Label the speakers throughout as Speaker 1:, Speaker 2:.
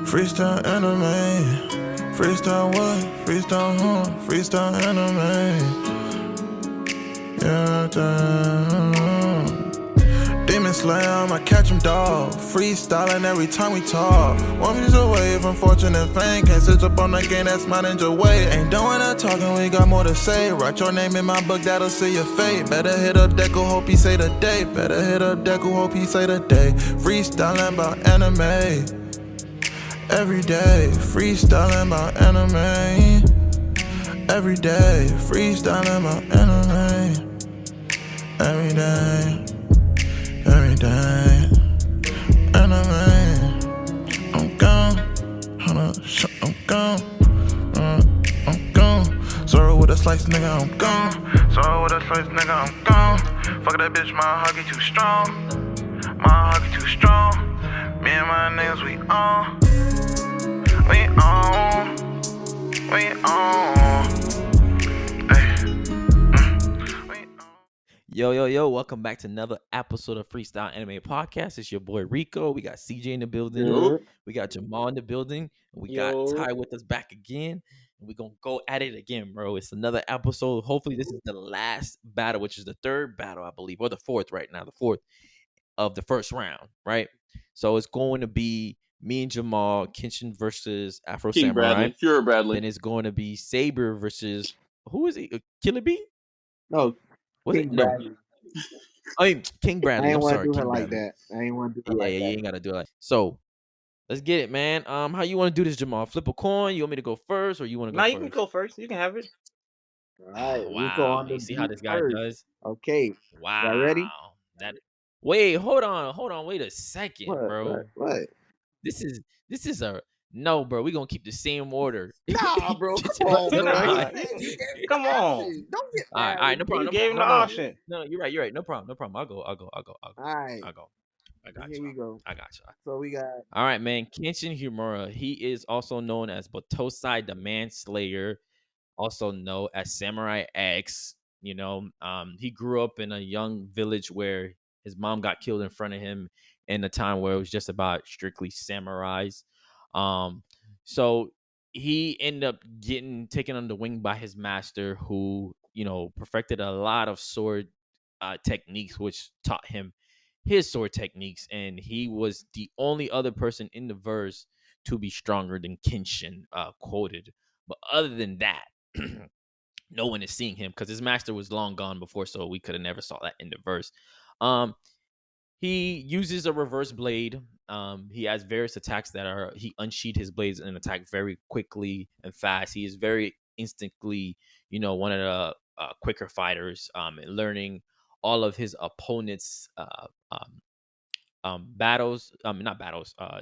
Speaker 1: Freestyle anime. Freestyle what? Freestyle Freestyle anime. Yeah, Demon Slayer, I'ma catch him, dog. Freestyling every time we talk. 1 piece away from fortune and fame. Can't switch up on that game, that's my ninja way. Ain't doing that talking, we got more to say. Write your name in my book, that'll see your fate. Better hit up Deku, hope he say the date. Better hit up Deku, hope he say the day. Freestyling about anime. Every day, freestyling about anime. Every day, freestyling about anime. Every day. Every day, anime. I'm gone, I'm gone, I'm gone. Sorry with a slice, nigga, I'm gone. Sorry with a slice, nigga, I'm gone. Fuck that bitch, my hockey too strong. My hockey too strong. Me and my niggas, we on. We on. We on.
Speaker 2: Yo, welcome back to another episode of Freestyle Anime Podcast. It's your boy Rico. We got CJ in the building. We got Jamal in the building. And we got Ty with us back again. And we're going to go at it again, bro. It's another episode. Hopefully, this is the last battle, which is the third battle, I believe, or the fourth right now, the fourth of the first round, right? So it's going to be me and Jamal, Kenshin versus Afro
Speaker 3: King
Speaker 2: Samurai.
Speaker 3: Bradly.
Speaker 2: Then it's going to be Saber versus, who is he? Killer Bee?
Speaker 4: No.
Speaker 2: Was
Speaker 4: King
Speaker 2: it? No.
Speaker 4: Bradly.
Speaker 2: I mean, King Bradly.
Speaker 4: I ain't
Speaker 2: I'm
Speaker 4: want
Speaker 2: sorry,
Speaker 4: to do
Speaker 2: King
Speaker 4: her like
Speaker 2: Bradly.
Speaker 4: that. I ain't want to do her like that.
Speaker 2: Yeah, you ain't got to do it like that. So, let's get it, man. How you want to do this, Jamal? Flip a coin? You want me to go first, or you want to go first?
Speaker 5: You can go first. You can have it.
Speaker 4: All right.
Speaker 2: Wow. You see how this guy does?
Speaker 4: Okay.
Speaker 2: Wow.
Speaker 4: Y'all ready?
Speaker 2: Wait, hold on. Wait a second, bro.
Speaker 4: What?
Speaker 2: This is a... No, bro. We're going to keep the same order.
Speaker 4: Nah, bro. Come on, bro.
Speaker 5: Come on.
Speaker 4: Don't get
Speaker 2: all right, no problem.
Speaker 5: You gave him the option.
Speaker 2: No, you're right. No problem. I'll go.
Speaker 4: All right.
Speaker 2: I'll go. I got
Speaker 4: Here
Speaker 2: you.
Speaker 4: we go.
Speaker 2: I got you.
Speaker 4: So we got...
Speaker 2: All right, man. Kenshin Himura. He is also known as Batosai the Manslayer, also known as Samurai X. You know, he grew up in a young village where his mom got killed in front of him in a time where it was just about strictly samurais. So he ended up getting taken under wing by his master, who, you know, perfected a lot of sword techniques, which taught him his sword techniques, and he was the only other person in the verse to be stronger than Kenshin, quoted. But other than that, no one is seeing him because his master was long gone before, so we could have never saw that in the verse. He uses a reverse blade. He has various attacks he unsheathed his blades and attack very quickly and fast. He is very instantly, you know, one of the quicker fighters, learning all of his opponents'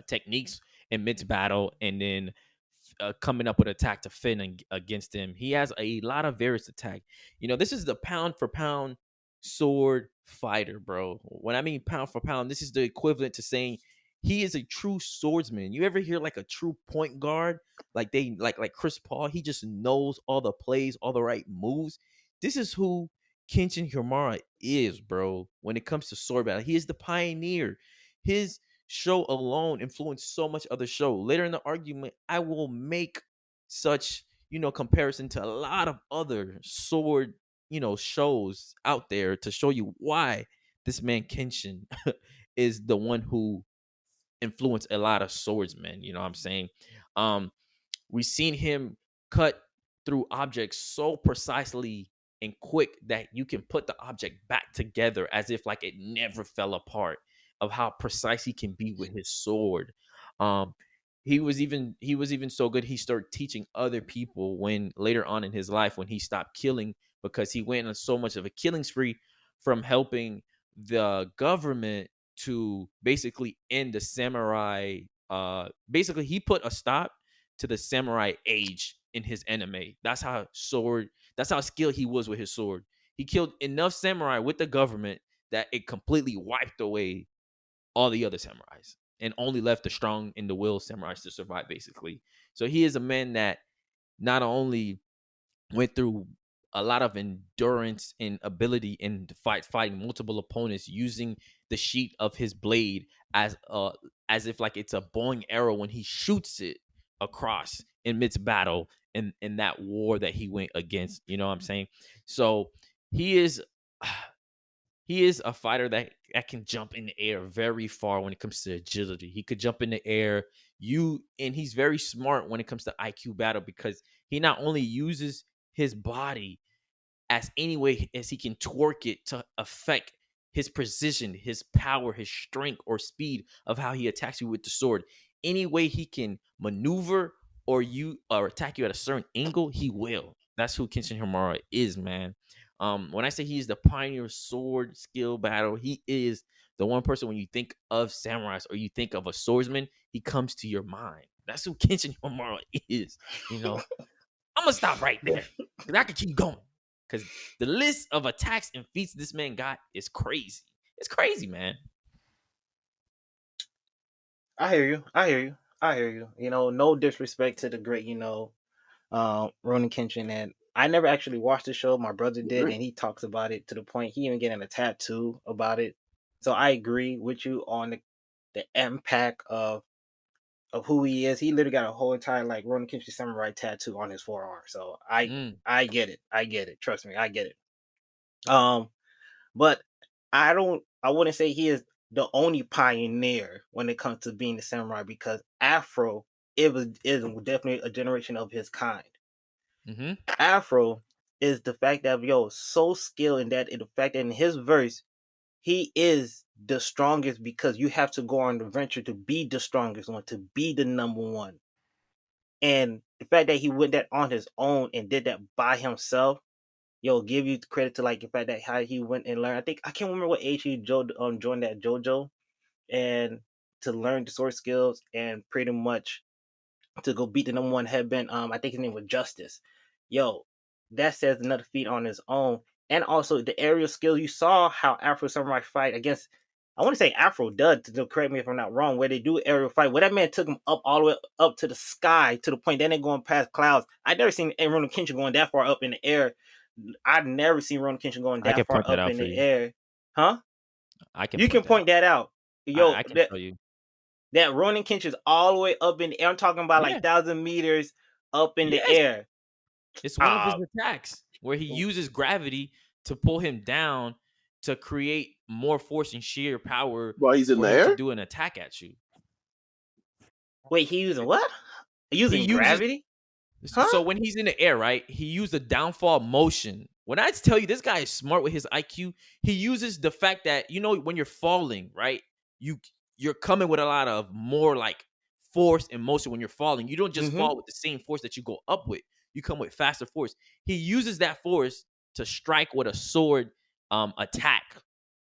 Speaker 2: techniques in mid-battle, and then coming up with attack to fin against him. He has a lot of various attack. You know, this is the pound for pound sword fighter, bro. When I mean pound for pound, this is the equivalent to saying he is a true swordsman. You ever hear like a true point guard, like Chris Paul? He just knows all the plays, all the right moves. This is who Kenshin Himura is, bro. When it comes to sword battle, he is the pioneer. His show alone influenced so much other show. Later in the argument, I will make such, you know, comparison to a lot of other sword, you know, shows out there to show you why this man Kenshin is the one who influenced a lot of swordsmen. You know what I'm saying? We've seen him cut through objects so precisely and quick that you can put the object back together as if like it never fell apart, of how precise he can be with his sword. He was even so good he started teaching other people when later on in his life, when he stopped killing, because he went on so much of a killing spree from helping the government to basically end the samurai. Basically he put a stop to the samurai age in his anime. That's how skilled he was with his sword. He killed enough samurai with the government that it completely wiped away all the other samurais and only left the strong and the will samurais to survive, basically. So he is a man that not only went through a lot of endurance and ability in fighting multiple opponents using the sheet of his blade as if like it's a bow and arrow when he shoots it across in mid battle in that war that he went against. You know what I'm saying? So he is he is a fighter that can jump in the air very far when it comes to agility. He could jump in the air. And he's very smart when it comes to IQ battle because he not only uses his body as any way as he can twerk it to affect his precision, his power, his strength, or speed of how he attacks you with the sword. Any way he can maneuver or attack you at a certain angle, he will. That's who Kenshin Himura is, man. When I say he's the pioneer sword skill battle, he is the one person when you think of samurais or you think of a swordsman, he comes to your mind. That's who Kenshin Himura is. You know, I'm gonna stop right there because I could keep going. Because the list of attacks and feats this man got is crazy. It's crazy, man.
Speaker 5: I hear you. I hear you. I hear you. You know, no disrespect to the great, Ronin Kenshin. And I never actually watched the show. My brother did, and he talks about it to the point he even getting a tattoo about it. So I agree with you on the impact of who he is. He literally got a whole entire like Ronin Kenshin samurai tattoo on his forearm. So I get it. I get it. Trust me, I get it. But I wouldn't say he is the only pioneer when it comes to being the samurai because Afro is definitely a generation of his kind.
Speaker 2: Mm-hmm.
Speaker 5: Afro is the fact that so skilled in that, in the fact that in his verse he is the strongest because you have to go on the venture to be the strongest one, to be the number one. And the fact that he went that on his own and did that by himself, give you credit to like the fact that how he went and learned. I can't remember what age he joined that JoJo, and to learn the sword skills and pretty much to go beat the number one headband. I think his name was Justice. That says another feat on his own. And also the aerial skills. You saw how Afro Samurai fight against, I want to say Afro Dud, to correct me if I'm not wrong, where they do aerial fight, where that man took him up all the way up to the sky to the point that they're going past clouds. I've never seen Ronin Kenshin going that far up in the air. I've never seen Ronin Kenshin going that far up in the air. Huh? You can point that out.
Speaker 2: I can tell you.
Speaker 5: That Ronin Kenshin is all the way up in the air. I'm talking about like 1,000 meters up in the air.
Speaker 2: It's one of his attacks where he uses gravity to pull him down to create more force and sheer power
Speaker 3: while he's in the air
Speaker 2: to do an attack at you.
Speaker 5: Wait, he using what? Using gravity?
Speaker 2: Huh? So when he's in the air, right, he used the downfall motion. When I tell you this guy is smart with his IQ, he uses the fact that, when you're falling, right, you're coming with a lot of more like force and motion when you're falling. You don't just fall with the same force that you go up with. You come with faster force. He uses that force to strike with a sword attack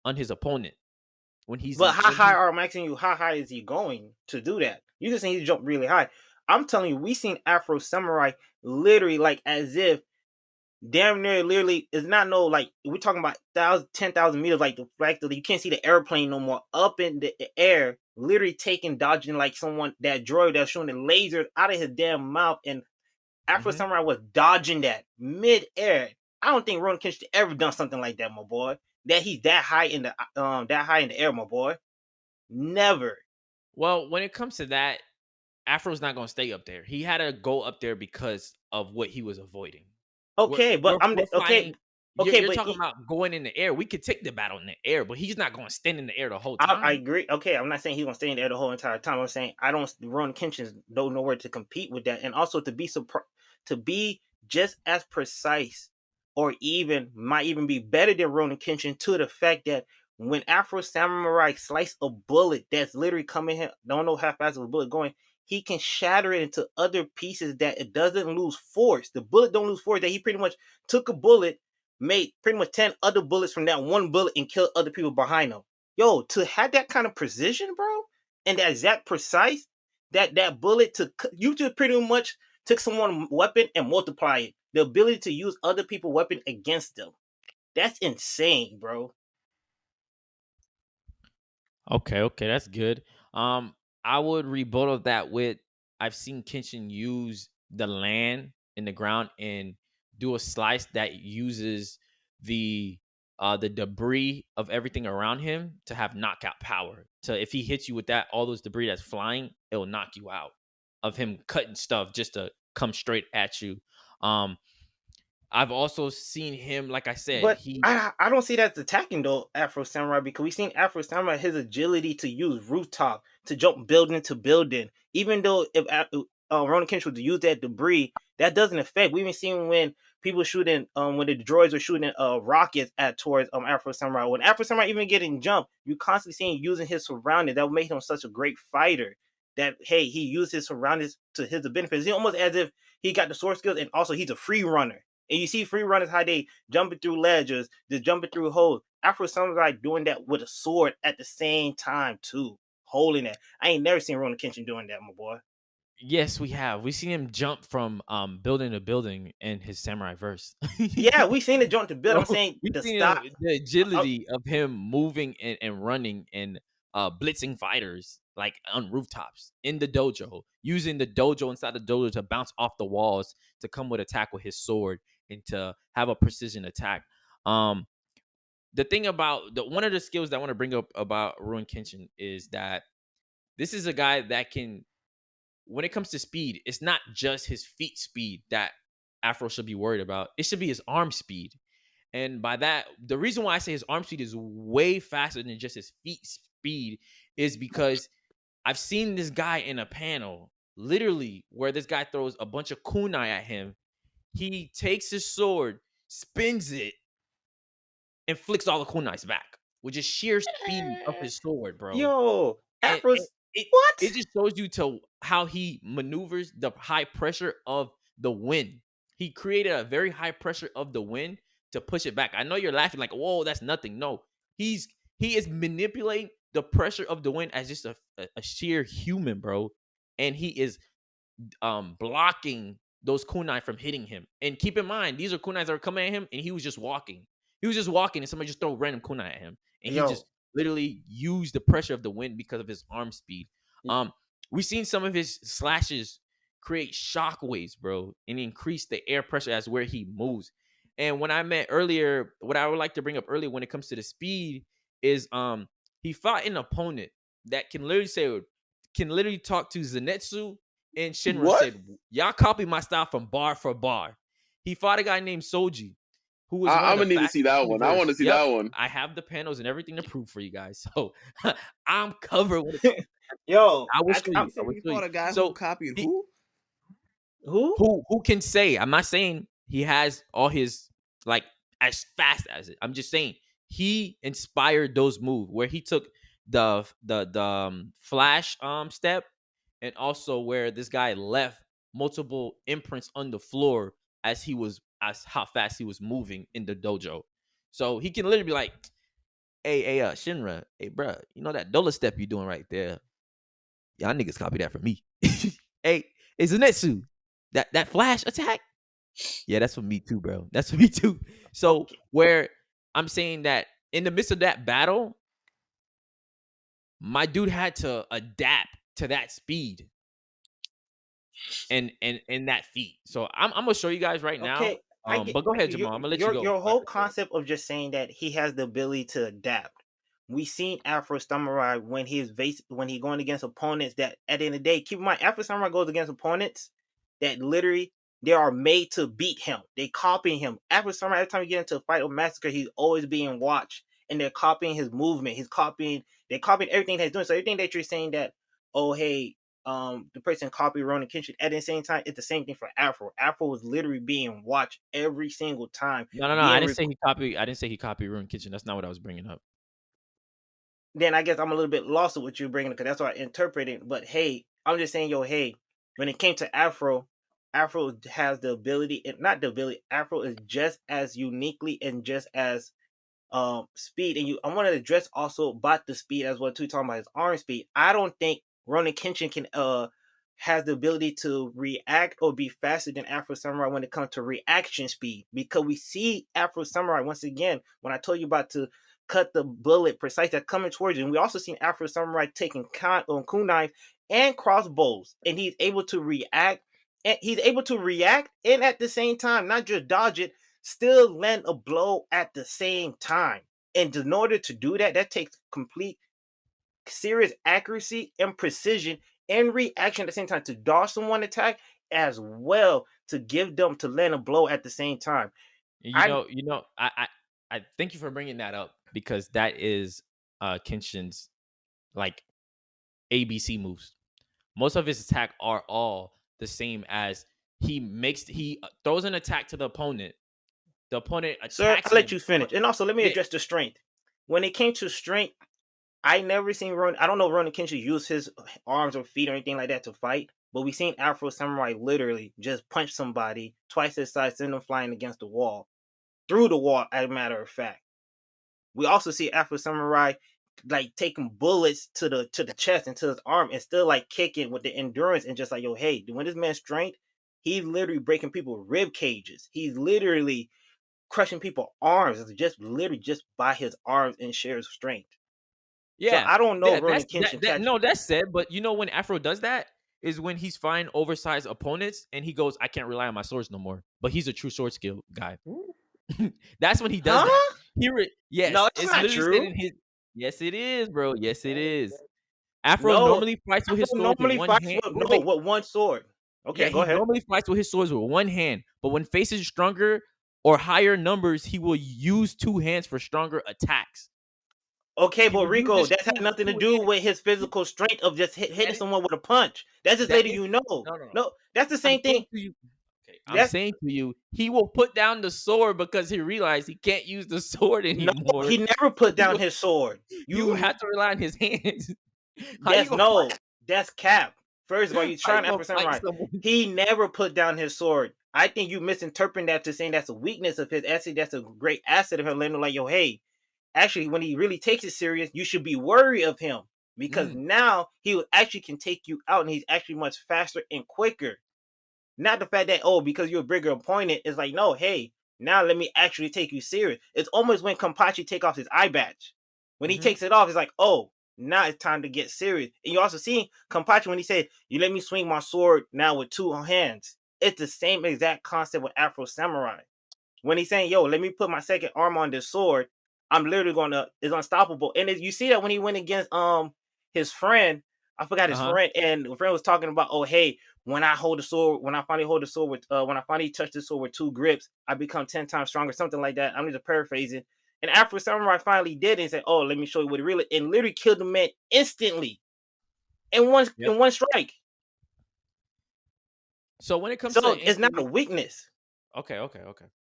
Speaker 2: on his opponent.
Speaker 5: But how high is he going to do that? You just saying he jumped really high. I'm telling you, we seen Afro Samurai literally like as if damn near literally is not no like we're talking about 10,000 meters, like the fact that you can't see the airplane no more up in the air, literally dodging like someone, that droid that's shooting the lasers out of his damn mouth, and Afro Samurai was dodging that mid-air. I don't think Ronin Kenshin ever done something like that, my boy. That he's that high in the air, my boy. Never.
Speaker 2: Well, when it comes to that, Afro's not gonna stay up there. He had to go up there because of what he was avoiding.
Speaker 5: Okay,
Speaker 2: but you're
Speaker 5: but
Speaker 2: talking about going in the air. We could take the battle in the air, but he's not going to stand in the air the whole time.
Speaker 5: I agree. Okay, I'm not saying he's going to stay in the air the whole entire time. I'm saying Ronin Kenshin don't know where to compete with that, and also to be just as precise, or might even be better than Ronin Kenshin, to the fact that when Afro Samurai slice a bullet that's literally coming here, don't know how fast the bullet going, he can shatter it into other pieces that it doesn't lose force. The bullet don't lose force. That he pretty much took a bullet, made pretty much 10 other bullets from that one bullet, and killed other people behind him. To have that kind of precision, bro, and that precise, that bullet you just pretty much took someone's weapon and multiply it. The ability to use other people's weapon against them. That's insane, bro.
Speaker 2: Okay, that's good. I would rebuttal that with I've seen Kenshin use the land in the ground and do a slice that uses the debris of everything around him to have knockout power. So if he hits you with that, all those debris that's flying, it'll knock you out. Of him cutting stuff just to come straight at you. I've also seen him, like I said,
Speaker 5: But I don't see that as attacking though, Afro Samurai, because we've seen Afro Samurai, his agility to use rooftop to jump building to building. Even though if Ronan Kenshin would use that debris, that doesn't affect. We've been seeing when people shooting when the droids were shooting rockets at towards Afro Samurai. When Afro Samurai even getting jumped, you constantly seeing using his surroundings. That would make him such a great fighter. That hey, he used his surroundings to his benefit. It's almost as if he got the sword skills and also he's a free runner. And you see free runners how they jumping through ledges, they're jumping through holes. Afro Samurai doing that with a sword at the same time too, holding it. I ain't never seen Ronan Kenshin doing that, my boy.
Speaker 2: Yes, we have. We seen him jump from building to building in his samurai verse.
Speaker 5: Yeah, we seen it jump to build. I'm saying
Speaker 2: we
Speaker 5: the
Speaker 2: seen
Speaker 5: stop.
Speaker 2: the agility of him moving and running and blitzing fighters like on rooftops in the dojo, using the dojo inside the dojo to bounce off the walls to come with attack with his sword and to have a precision attack. The thing about one of the skills that I want to bring up about Ruin Kenshin is that this is a guy that can, when it comes to speed, it's not just his feet speed that Afro should be worried about. It should be his arm speed. And by that, the reason why I say his arm speed is way faster than just his feet speed is because I've seen this guy in a panel, literally, where this guy throws a bunch of kunai at him. He takes his sword, spins it, and flicks all the kunais back with just sheer speed of his sword, bro.
Speaker 5: Yo, Afro's
Speaker 2: what? It just shows you to how he maneuvers the high pressure of the wind. He created a very high pressure of the wind to push it back. I know you're laughing like, whoa, that's nothing. No, he is manipulating the pressure of the wind as just a sheer human, bro. And he is blocking those kunai from hitting him. And keep in mind, these are kunais that are coming at him, and he was just walking. He was just walking, and somebody just throw random kunai at him, and he just literally used the pressure of the wind because of his arm speed. We've seen some of his slashes create shockwaves, bro, and increase the air pressure as where he moves. And when I meant earlier, what I would like to bring up earlier when it comes to the speed is he fought an opponent that can literally talk to Zenitsu and Shinra said, y'all copy my style from bar for bar. He fought a guy named Soji, who was
Speaker 3: I'm gonna need to see that one. I want to see that one.
Speaker 2: I have the panels and everything to prove for you guys, so I'm covered with
Speaker 5: Yo,
Speaker 2: I will show you.
Speaker 4: So we fought a guy
Speaker 2: So
Speaker 4: who copied
Speaker 5: who?
Speaker 2: Who can say? I'm not saying he has all his like as fast as it. I'm just saying he inspired those moves where he took the flash step, and also where this guy left multiple imprints on the floor as how fast he was moving in the dojo. So he can literally be like, hey, Shinra, hey, bro, you know that Dola step you doing right there? Y'all niggas copy that from me. Hey, Zenitsu, that flash attack? Yeah, that's for me too, bro. That's for me too. So where I'm saying that in the midst of that battle, my dude had to adapt to that speed and that feat. So I'm gonna show you guys right now. But go ahead, Jamal. I'm gonna let you go.
Speaker 5: Your whole concept of just saying that he has the ability to adapt. We seen Afro Samurai when he's going against opponents that at the end of the day, keep in mind, Afro Samurai goes against opponents that literally they are made to beat him. They copying him. Afro Samurai, every time you get into a fight or massacre, he's always being watched. And they're copying his movement. They're copying everything that he's doing. So everything that you're saying that, oh hey, the person copied Ronan Kenshin at the same time, it's the same thing for Afro. Afro was literally being watched every single time.
Speaker 2: No. I didn't say he copied Ronan Kenshin. That's not what I was bringing up.
Speaker 5: Then I guess I'm a little bit lost with what you're bringing because that's what I interpreted. But hey, I'm just saying, hey, when it came to Afro has the ability, not the ability. Afro is just as uniquely and just as speed. And I wanted to address also about the speed as well too, talking about his arm speed. I don't think Ronan Kenshin can has the ability to react or be faster than Afro Samurai when it comes to reaction speed, because we see Afro Samurai once again when I told you about to cut the bullet precise that's coming towards you, and we also seen Afro Samurai taking kunai and crossbows, and he's able to react and he's able to react and at the same time not just dodge it, still land a blow at the same time. And in order to do that, that takes complete serious accuracy and precision and reaction at the same time to dodge someone attack as well to give them to land a blow at the same time.
Speaker 2: I thank you for bringing that up because that is Kenshin's like ABC moves. Most of his attack are all the same as he throws an attack to the opponent. The opponent attacks.
Speaker 5: Sir, I'll let you finish. And also let me address the strength. When it came to strength, I never seen I don't know if Ronin Kenshin use his arms or feet or anything like that to fight, but we seen Afro Samurai literally just punch somebody twice his size, send them flying against the wall. Through the wall, as a matter of fact. We also see Afro Samurai like taking bullets to the chest and to his arm and still like kicking with the endurance and just like, yo, hey, when this man's strength, he's literally breaking people's rib cages. He's literally crushing people's arms just by his arms and sheer strength.
Speaker 2: Yeah,
Speaker 5: so I don't know.
Speaker 2: That's said, but you know when Afro does that is when he's fighting oversized opponents and he goes, I can't rely on my swords no more. But he's a true sword skill guy. That's when he does that. Yes,
Speaker 5: no, it's not true.
Speaker 2: Yes, it is, bro. Yes, it is. Afro normally fights with his sword with one hand.
Speaker 5: With one sword. Okay, go ahead.
Speaker 2: He normally fights with his swords with one hand, but when faces stronger or higher numbers, he will use two hands for stronger attacks.
Speaker 5: Okay, but Rico, that had nothing to do with his physical strength of just hitting someone with a punch. That's just letting you know. No, that's the same thing.
Speaker 2: I'm saying to you, he will put down the sword because he realized he can't use the sword anymore.
Speaker 5: No, he never put down his sword.
Speaker 2: You have to rely on his hands.
Speaker 5: That's cap. First of all, you're trying to Samurai. He never put down his sword. I think you misinterpret that to saying that's a weakness of his. Actually, that's a great asset of him. Letting like, yo, hey, actually, when he really takes it serious, you should be worried of him because now he actually can take you out, and he's actually much faster and quicker. Not the fact that, because you're a bigger opponent, it's like, no, hey, now let me actually take you serious. It's almost when Kenpachi take off his eye badge. When he takes it off, it's like, now it's time to get serious. And you also see Kenpachi when he said, you let me swing my sword now with two hands. It's the same exact concept with Afro Samurai. When he's saying, yo, let me put my second arm on this sword, I'm literally it's unstoppable. And you see that when he went against his friend, I forgot his friend, and the friend was talking about, hey, when I finally touch the sword with two grips, I become 10 times stronger, something like that. I'm just paraphrasing. And Afro Samurai finally did it and said, let me show you what it really, and literally killed the man instantly in one strike.
Speaker 2: So when it comes
Speaker 5: it's not a weakness.
Speaker 2: Okay.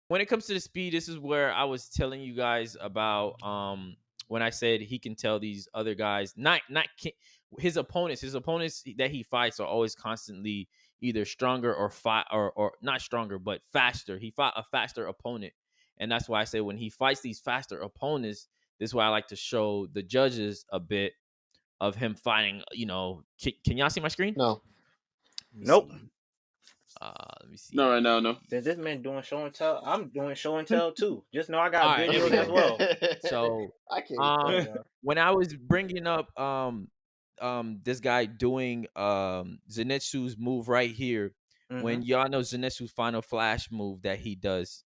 Speaker 2: When it comes to the speed, this is where I was telling you guys about when I said he can tell these other guys, not his opponents that he fights are always constantly either stronger or not stronger, but faster. He fought a faster opponent. And that's why I say when he fights these faster opponents, this is why I like to show the judges a bit of him fighting, can y'all see my screen?
Speaker 4: No.
Speaker 5: Nope.
Speaker 2: Let me see.
Speaker 3: No, right now, no.
Speaker 5: Since this man doing show and tell, I'm doing show and tell too. Just know I got videos as well.
Speaker 2: So
Speaker 4: I can't.
Speaker 2: When I was bringing up this guy doing Zenitsu's move right here, when y'all know Zenitsu's final flash move that he does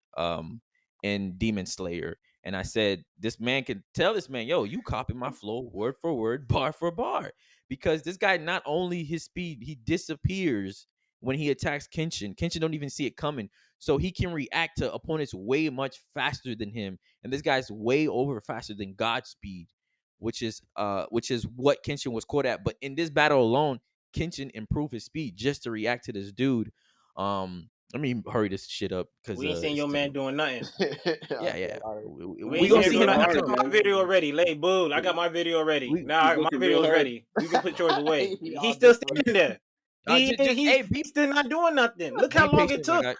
Speaker 2: in Demon Slayer, and I said this man can tell this man, yo, you copy my flow word for word, bar for bar, because this guy, not only his speed, he disappears when he attacks Kenshin. Kenshin don't even see it coming. So he can react to opponents way much faster than him. And this guy's way over faster than God speed, which is what Kenshin was caught at. But in this battle alone, Kenshin improved his speed just to react to this dude. Let me hurry this shit up because
Speaker 5: we ain't seen your man doing nothing.
Speaker 2: Yeah.
Speaker 5: We gonna see him. I got my video ready. Lay boo. I got my video ready. My video's ready. You can put yours away. He's still standing there. He's still not doing nothing. Look how long it took.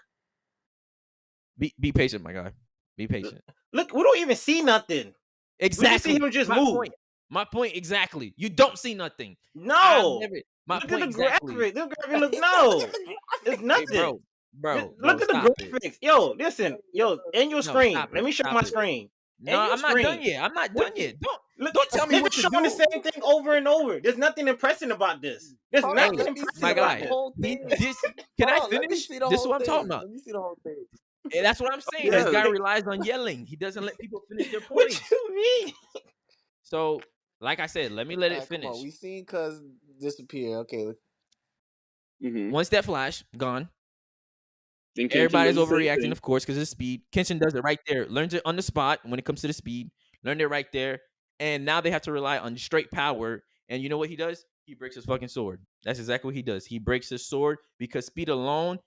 Speaker 2: Be patient, my guy. Be patient.
Speaker 5: Look, we don't even see nothing.
Speaker 2: Exactly.
Speaker 5: We see him just move.
Speaker 2: My point exactly. You don't see nothing.
Speaker 5: No. Look at the graphics. No. It's nothing.
Speaker 2: Hey, bro.
Speaker 5: Look at the graphics. Yo, listen. Yo, in your screen. Let me show my screen.
Speaker 2: No, I'm not done yet.
Speaker 5: Look,
Speaker 2: Don't tell me
Speaker 5: they're
Speaker 2: what
Speaker 5: just
Speaker 2: to
Speaker 5: showing the
Speaker 2: do.
Speaker 5: same thing over and over. There's nothing impressive about this. There's
Speaker 4: Hold
Speaker 5: nothing
Speaker 4: on, let me
Speaker 5: impressive
Speaker 2: My
Speaker 4: see
Speaker 5: about
Speaker 2: guy,
Speaker 4: the
Speaker 5: this.
Speaker 4: whole
Speaker 2: he
Speaker 4: thing.
Speaker 2: this. Can I
Speaker 4: Hold on, let me
Speaker 2: finish?
Speaker 4: see the
Speaker 2: This is
Speaker 4: whole
Speaker 2: what I'm talking
Speaker 4: thing.
Speaker 2: about.
Speaker 4: Let me see the whole thing.
Speaker 2: And that's what I'm saying.
Speaker 5: Yeah.
Speaker 2: This guy relies on yelling. He doesn't let people finish their
Speaker 5: What
Speaker 2: points.
Speaker 5: you mean?
Speaker 2: So, like I said, let me let it
Speaker 4: Come on,
Speaker 2: finish.
Speaker 4: we seen Cuz disappear. Okay.
Speaker 2: Once that flash gone,
Speaker 3: Then Kenshin
Speaker 2: everybody's
Speaker 3: does the same
Speaker 2: overreacting,
Speaker 3: thing.
Speaker 2: of course, because of speed. Kenshin does it right there. Learns it on the spot when it comes to the speed. Learned it right there. And now they have to rely on straight power. And you know what he does? He breaks his fucking sword. That's exactly what he does. He breaks his sword because speed alone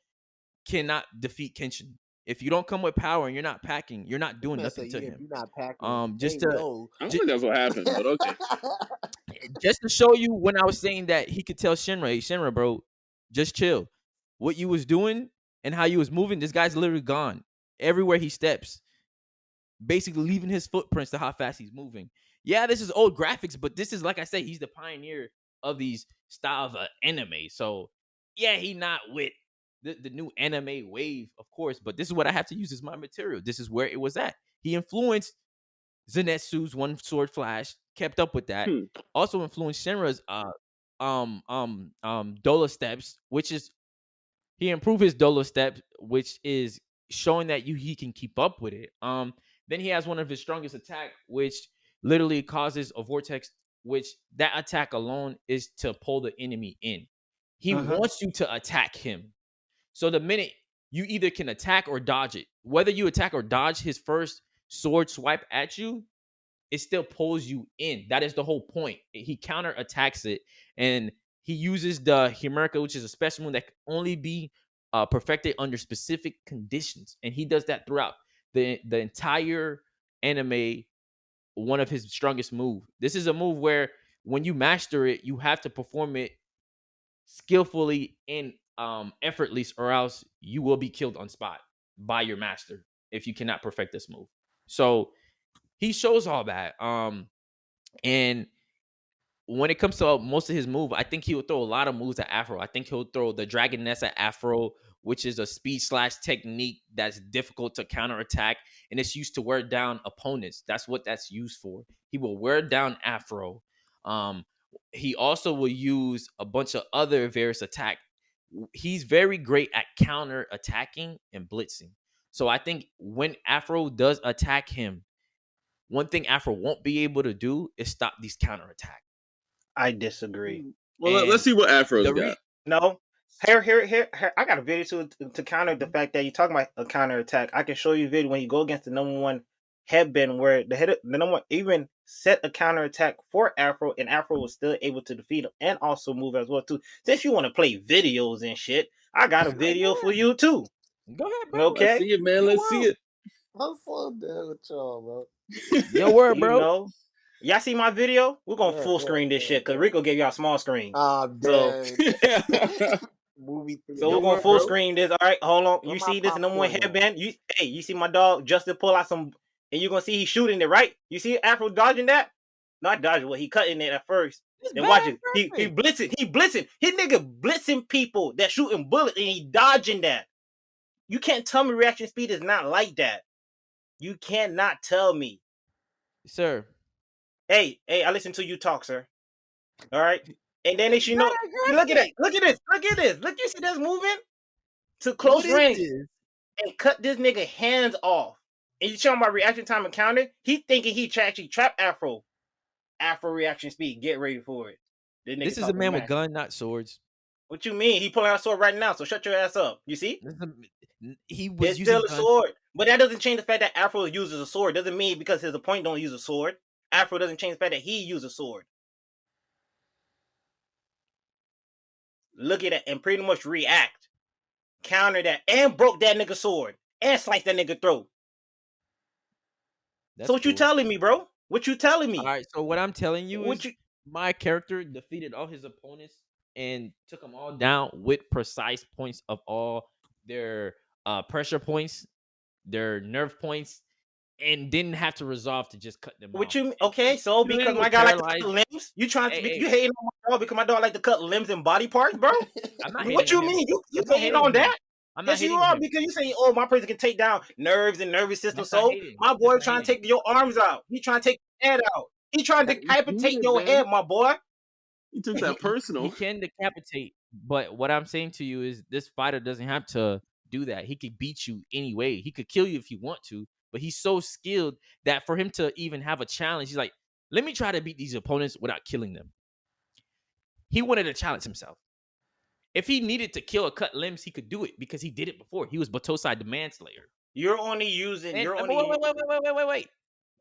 Speaker 2: cannot defeat Kenshin. If you don't come with power and you're not packing, you're not doing nothing to him.
Speaker 4: You're not packing.
Speaker 2: Just
Speaker 4: They
Speaker 2: to
Speaker 4: know.
Speaker 3: I don't think that's what happened, but okay.
Speaker 2: just to show you when I was saying that he could tell Shinra, hey, Shinra, bro, just chill. What you was doing and how you was moving, this guy's literally gone. Everywhere he steps, basically leaving his footprints to how fast he's moving. Yeah, this is old graphics, but this is, like I said, he's the pioneer of these style of anime. So yeah, he not with the new anime wave, of course, but this is what I have to use as my material. This is where it was at. He influenced Zenitsu's one sword flash, kept up with that. Also influenced Shinra's Dola steps, which is he improved his Dola steps, which is showing that he can keep up with it. Then he has one of his strongest attack, which literally causes a vortex, which that attack alone is to pull the enemy in. He wants you to attack him. So the minute you either can attack or dodge it, whether you attack or dodge his first sword swipe at you, it still pulls you in. That is the whole point. He counter attacks it, and he uses the Himura, which is a special move that can only be perfected under specific conditions, and he does that throughout the entire anime. One of his strongest move. This is a move where when you master it, you have to perform it skillfully and effortless, or else you will be killed on spot by your master if you cannot perfect this move. So he shows all that. And when it comes to most of his move, I think he will throw a lot of moves at Afro. I think he'll throw the Dragon Nest at Afro, which is a speed slash technique that's difficult to counterattack, and it's used to wear down opponents. That's what that's used for. He will wear down Afro. He also will use a bunch of other various attack. He's very great at counter attacking and blitzing. So I think when Afro does attack him, one thing Afro won't be able to do is stop these counterattacks.
Speaker 5: I disagree.
Speaker 3: Well, let's see what Afro's got.
Speaker 5: No. Here. I got a video to counter the fact that you're talking about a counter attack. I can show you a video when you go against the number one headband where the number one even set a counter attack for Afro, and Afro was still able to defeat him and also move as well too. Since you want to play videos and shit, I got a video for you too.
Speaker 2: Go ahead, bro.
Speaker 5: Okay.
Speaker 3: Let's see it, man. Let's see it.
Speaker 4: I'm so dead with y'all, bro.
Speaker 2: Your word, bro.
Speaker 5: You know, y'all see my video? We're gonna full screen this shit because Rico gave y'all small screen.
Speaker 4: Movie.
Speaker 5: So we're gonna full screen this. All right, hold on. You see this number one headband? You see my dog Justin pull out some, and you're gonna see he's shooting it, right? You see Afro dodging that? Not dodging, he cutting it at first. Then watch it. He blitzing. His nigga blitzing people that shooting bullets, and he dodging that. You can't tell me reaction speed is not like that. You cannot tell me,
Speaker 2: sir.
Speaker 5: Hey, I listen to you talk, sir. All right. And then look at this. Look, you see this moving to close range and cut this nigga hands off. And you show him my reaction time and counter. He thinking he actually trap Afro. Afro reaction speed. Get ready for it.
Speaker 2: This is a man with gun, not swords.
Speaker 5: What you mean? He pulling out a sword right now. So shut your ass up. You see?
Speaker 2: He was
Speaker 5: it's
Speaker 2: using
Speaker 5: still a sword, but that doesn't change the fact that Afro uses a sword. Doesn't mean because his opponent don't use a sword. Afro doesn't change the fact that he uses a sword. Look at it and pretty much react, counter that, and broke that nigga sword and sliced that nigga throat. So what you telling me, bro? What you telling me?
Speaker 2: All right. So what I'm telling you is my character defeated all his opponents and took them all down with precise points of all their pressure points, their nerve points, and didn't have to resolve to just cut them off.
Speaker 5: What you okay? So because my guy like to cut limbs, you trying to you hating on my dog because my dog like to cut limbs and body parts, bro?
Speaker 2: I'm not
Speaker 5: what you mean? You hating on that? Yes, you are because you say, "Oh, my person can take down nerves and nervous system." So my boy trying to take your arms out. He trying to take your head out. He tried to decapitate your head, my boy.
Speaker 3: He took that personal.
Speaker 2: He can decapitate, but what I'm saying to you is this fighter doesn't have to do that. He could beat you anyway. He could kill you if he want to, but he's so skilled that for him to even have a challenge, he's like, let me try to beat these opponents without killing them. He wanted to challenge himself. If he needed to kill or cut limbs, he could do it because he did it before. He was Batosai the Manslayer.
Speaker 5: You're only using.
Speaker 2: Wait.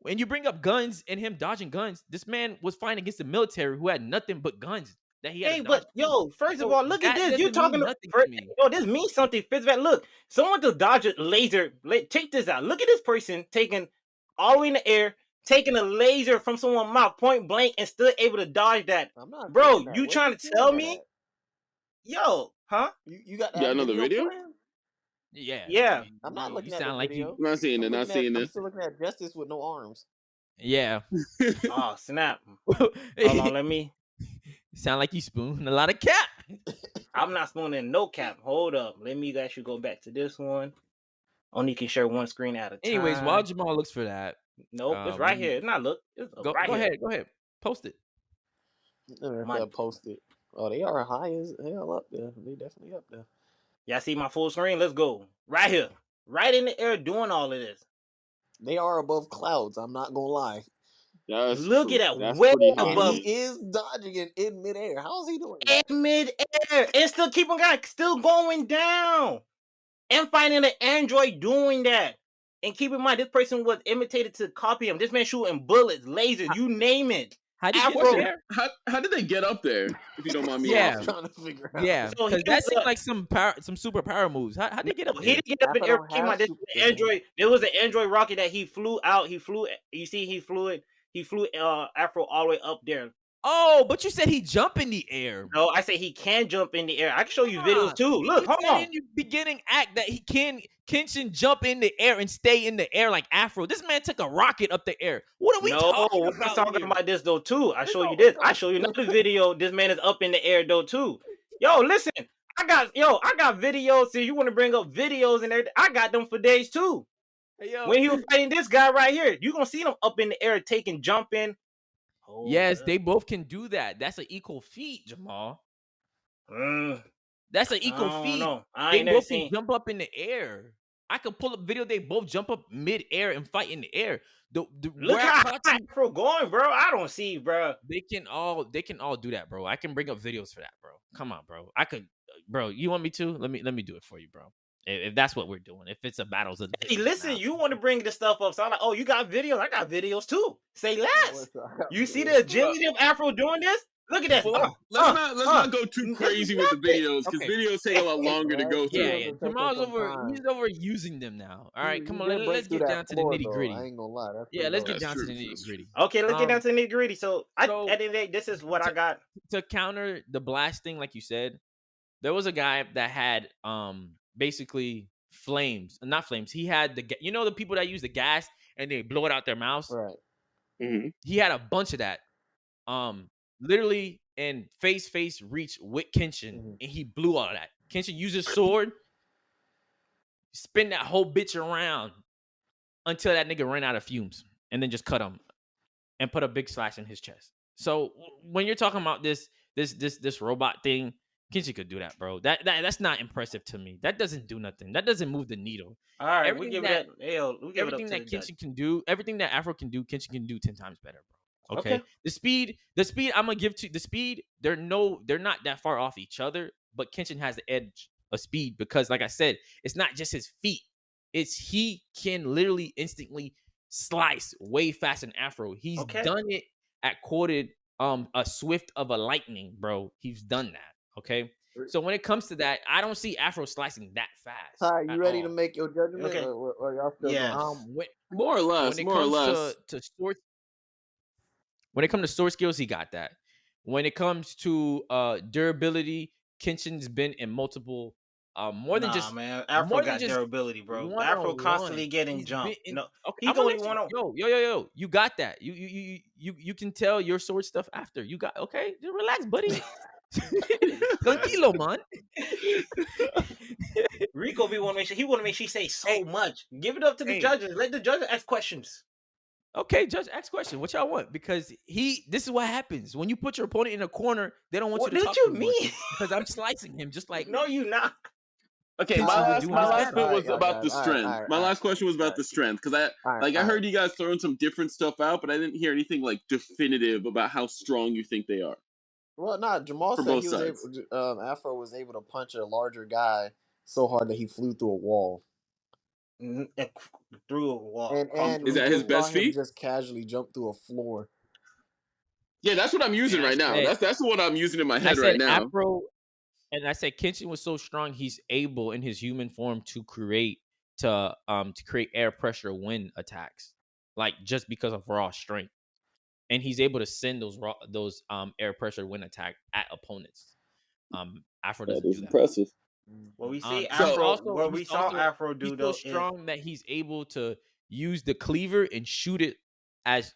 Speaker 2: When you bring up guns and him dodging guns, this man was fighting against the military who had nothing but guns that he had.
Speaker 5: Hey, but yo, first of all, look at this. You talking
Speaker 2: nothing
Speaker 5: to
Speaker 2: me.
Speaker 5: Yo, this means something. Look, someone to dodge a laser. Check this out. Look at this person taking all the way in the air, taking a laser from someone's mouth, point blank, and still able to dodge that.
Speaker 4: I'm not
Speaker 5: Bro,
Speaker 4: that.
Speaker 5: you trying to tell me? Yo, huh?
Speaker 4: You got
Speaker 3: another video?
Speaker 2: Yeah.
Speaker 4: I'm not looking at
Speaker 2: sound
Speaker 4: the
Speaker 2: like
Speaker 4: video.
Speaker 3: I'm not seeing it. Not seeing
Speaker 4: I'm
Speaker 3: it.
Speaker 4: still looking at Justice with no arms.
Speaker 2: Yeah.
Speaker 5: Oh, snap. Hold on, let me.
Speaker 2: Sound like you spoon a lot of cap.
Speaker 5: I'm not spooning no cap. Hold up. Let me actually go back to this one. Only can share one screen at a time.
Speaker 2: Anyways, while Jamal looks for that.
Speaker 5: Nope, it's right here. It's not look. It's
Speaker 2: Go
Speaker 5: here.
Speaker 2: Go ahead. Post it.
Speaker 4: Post it. Oh, they are high as hell up there. They definitely up there.
Speaker 5: Y'all see my full screen? Let's go. Right here. Right in the air doing all of this.
Speaker 4: They are above clouds. I'm not going to lie.
Speaker 5: Look at that. Way above.
Speaker 4: And he is dodging it in midair. How is he doing
Speaker 5: that? In midair. And still keep on going. Still going down. And finding an android doing that. And keep in mind, this person was imitated to copy him. This man shooting bullets, lasers, you name it.
Speaker 2: How
Speaker 3: did they get up there? If you don't mind me asking.
Speaker 4: I'm trying to figure out.
Speaker 2: Yeah, because that seemed like some super power moves. How did they get up there?
Speaker 5: He didn't get up in the air. Came out this android. There was an android rocket that he flew out. He flew. You see, he flew it. He flew Afro all the way up there.
Speaker 2: Oh, but you said he jump in the air.
Speaker 5: No, I said he can jump in the air. I can show you videos too. Look, hold on.
Speaker 2: In the beginning act that Kenshin jump in the air and stay in the air like Afro. This man took a rocket up the air. What are we talking about?
Speaker 5: We're talking about this though too. I show you this. I show you another video. This man is up in the air though too. Yo, listen. I got videos. See, you want to bring up videos and everything. I got them for days too. Hey, when he was fighting this guy right here, you gonna see them up in the air taking jumping.
Speaker 2: Oh, yes, they both can do that. That's an equal feat, Jamal. That's an equal feat. They both can jump up in the air. I could pull up video. They both jump up mid-air and fight in the air.
Speaker 5: Look how Afro going, bro. I don't see, bro.
Speaker 2: They can all do that, bro. I can bring up videos for that, bro. Come on, bro. I could, bro. You want me to? Let me do it for you, bro. If that's what we're doing, if it's a battles of
Speaker 5: hey, listen, you want to bring this stuff up, so I'm like, oh, you got videos? I got videos too. Say less. You see the agility of Afro doing this? Look at that.
Speaker 3: Let's not go too crazy with the videos because videos take a lot longer to go through.
Speaker 2: Yeah. Jamal's he's overusing them now. All right, come on, let's get down to the nitty gritty.
Speaker 4: I ain't gonna lie.
Speaker 2: Let's get down to the nitty gritty.
Speaker 5: Okay, let's get down to the nitty gritty. So at the end of the day, this is what I got
Speaker 2: to counter the blasting, like you said. There was a guy that had basically not flames. He had the people that use the gas and they blow it out their mouths.
Speaker 4: Right.
Speaker 3: Mm-hmm.
Speaker 2: He had a bunch of that. Literally in face reach with Kenshin, and he blew all of that. Kenshin used his sword, spin that whole bitch around until that nigga ran out of fumes, and then just cut him and put a big slash in his chest. So when you're talking about this robot thing, Kenshin could do that, bro. That's not impressive to me. That doesn't do nothing. That doesn't move the needle.
Speaker 5: All right,
Speaker 2: everything that Kenshin can do, everything that Afro can do, Kenshin can do 10 times better, bro. Okay. The speed I'm gonna give to the speed. They're not that far off each other, but Kenshin has the edge of speed because, like I said, it's not just his feet. It's he can literally instantly slice way faster than Afro. He's done it at quoted a swift of a lightning, bro. He's done that. Okay. So when it comes to that, I don't see Afro slicing that fast.
Speaker 4: Ty, you ready to make your judgment?
Speaker 5: Okay.
Speaker 4: Or y'all still
Speaker 3: more or less.
Speaker 2: When it comes to sword skills, he got that. When it comes to durability, Kenshin's been in multiple more than just
Speaker 5: man. Afro got durability, bro. Afro constantly getting jumped.
Speaker 2: Okay, yo, you got that. You can tell your sword stuff after. You got just relax, buddy. Tranquilo, man.
Speaker 5: Rico want to make sure he say so much. Give it up to the judges. Let the judges ask questions.
Speaker 2: Okay, Judge, ask question. What y'all want? Because this is what happens when you put your opponent in a corner. They don't want
Speaker 5: What
Speaker 2: you to
Speaker 5: did
Speaker 2: talk
Speaker 5: you
Speaker 2: anymore.
Speaker 5: mean?
Speaker 2: Because I'm slicing him just like
Speaker 5: No, you not.
Speaker 3: Okay,
Speaker 2: Kenshin
Speaker 3: my
Speaker 2: would
Speaker 3: last
Speaker 2: do in
Speaker 3: my
Speaker 2: his
Speaker 3: last
Speaker 2: battle.
Speaker 3: bit was
Speaker 4: y'all
Speaker 3: about the
Speaker 4: guys. All right,
Speaker 3: strength.
Speaker 4: all right,
Speaker 3: My
Speaker 4: all
Speaker 3: last question was
Speaker 4: right,
Speaker 3: about the strength because
Speaker 4: all right,
Speaker 3: I
Speaker 4: all
Speaker 3: heard you guys throwing some different stuff out, but I didn't hear anything like definitive about how strong you think they are
Speaker 4: Well, Jamal
Speaker 3: for
Speaker 4: said
Speaker 3: both
Speaker 4: he was
Speaker 3: sides.
Speaker 4: able. Afro was able to punch a larger guy so hard that he flew through a wall,
Speaker 5: Through a wall.
Speaker 4: and
Speaker 3: Is
Speaker 4: we
Speaker 3: that his
Speaker 4: just saw
Speaker 3: best
Speaker 4: him
Speaker 3: feat?
Speaker 4: just casually jump through a floor.
Speaker 3: Yeah, that's what I'm using
Speaker 2: And I
Speaker 3: right now.
Speaker 2: said,
Speaker 3: That's what I'm using in my
Speaker 2: and I
Speaker 3: head right
Speaker 2: said
Speaker 3: now.
Speaker 2: Afro, and I said Kenshin was so strong he's able in his human form to create air pressure when attacks, like just because of raw strength, and he's able to send those air pressure when attack at opponents. Afro
Speaker 3: That
Speaker 2: doesn't
Speaker 3: is
Speaker 2: do that.
Speaker 3: impressive.
Speaker 5: What we see
Speaker 3: So
Speaker 5: Afro, what we saw Afro
Speaker 2: he's
Speaker 5: do
Speaker 2: so
Speaker 5: though is
Speaker 2: strong that he's able to use the cleaver and shoot it as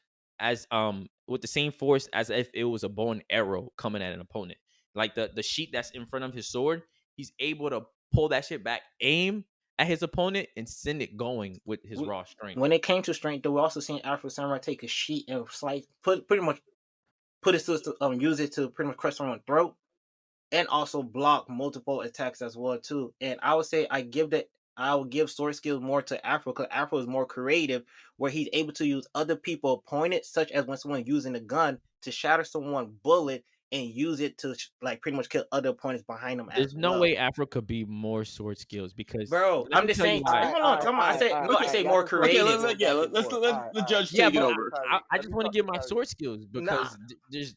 Speaker 2: with the same force as if it was a bow and arrow coming at an opponent. Like the sheet that's in front of his sword, he's able to pull that shit back, aim at his opponent, and send it going with his raw strength.
Speaker 5: when it came to strength, though, we also seen Afro Samurai take a sheet and slice, pretty much put it to use it to pretty much crush someone's throat, and also block multiple attacks as well too. And I would say I would give sword skills more to Afro because Afro is more creative, where he's able to use other people opponents, such as when someone using a gun to shatter someone's bullet and use it to like pretty much kill other opponents behind him
Speaker 2: There's
Speaker 5: as
Speaker 2: no
Speaker 5: well.
Speaker 2: way Afro could be more sword skills because
Speaker 5: Bro,
Speaker 2: let
Speaker 5: I'm
Speaker 2: me
Speaker 5: just
Speaker 2: tell you
Speaker 5: saying.
Speaker 2: why.
Speaker 5: Hold on, tell me. I said no. I say more creative.
Speaker 3: Let's let the judge
Speaker 2: Yeah,
Speaker 3: take it
Speaker 2: but
Speaker 3: over.
Speaker 2: I just want to give my sword skills because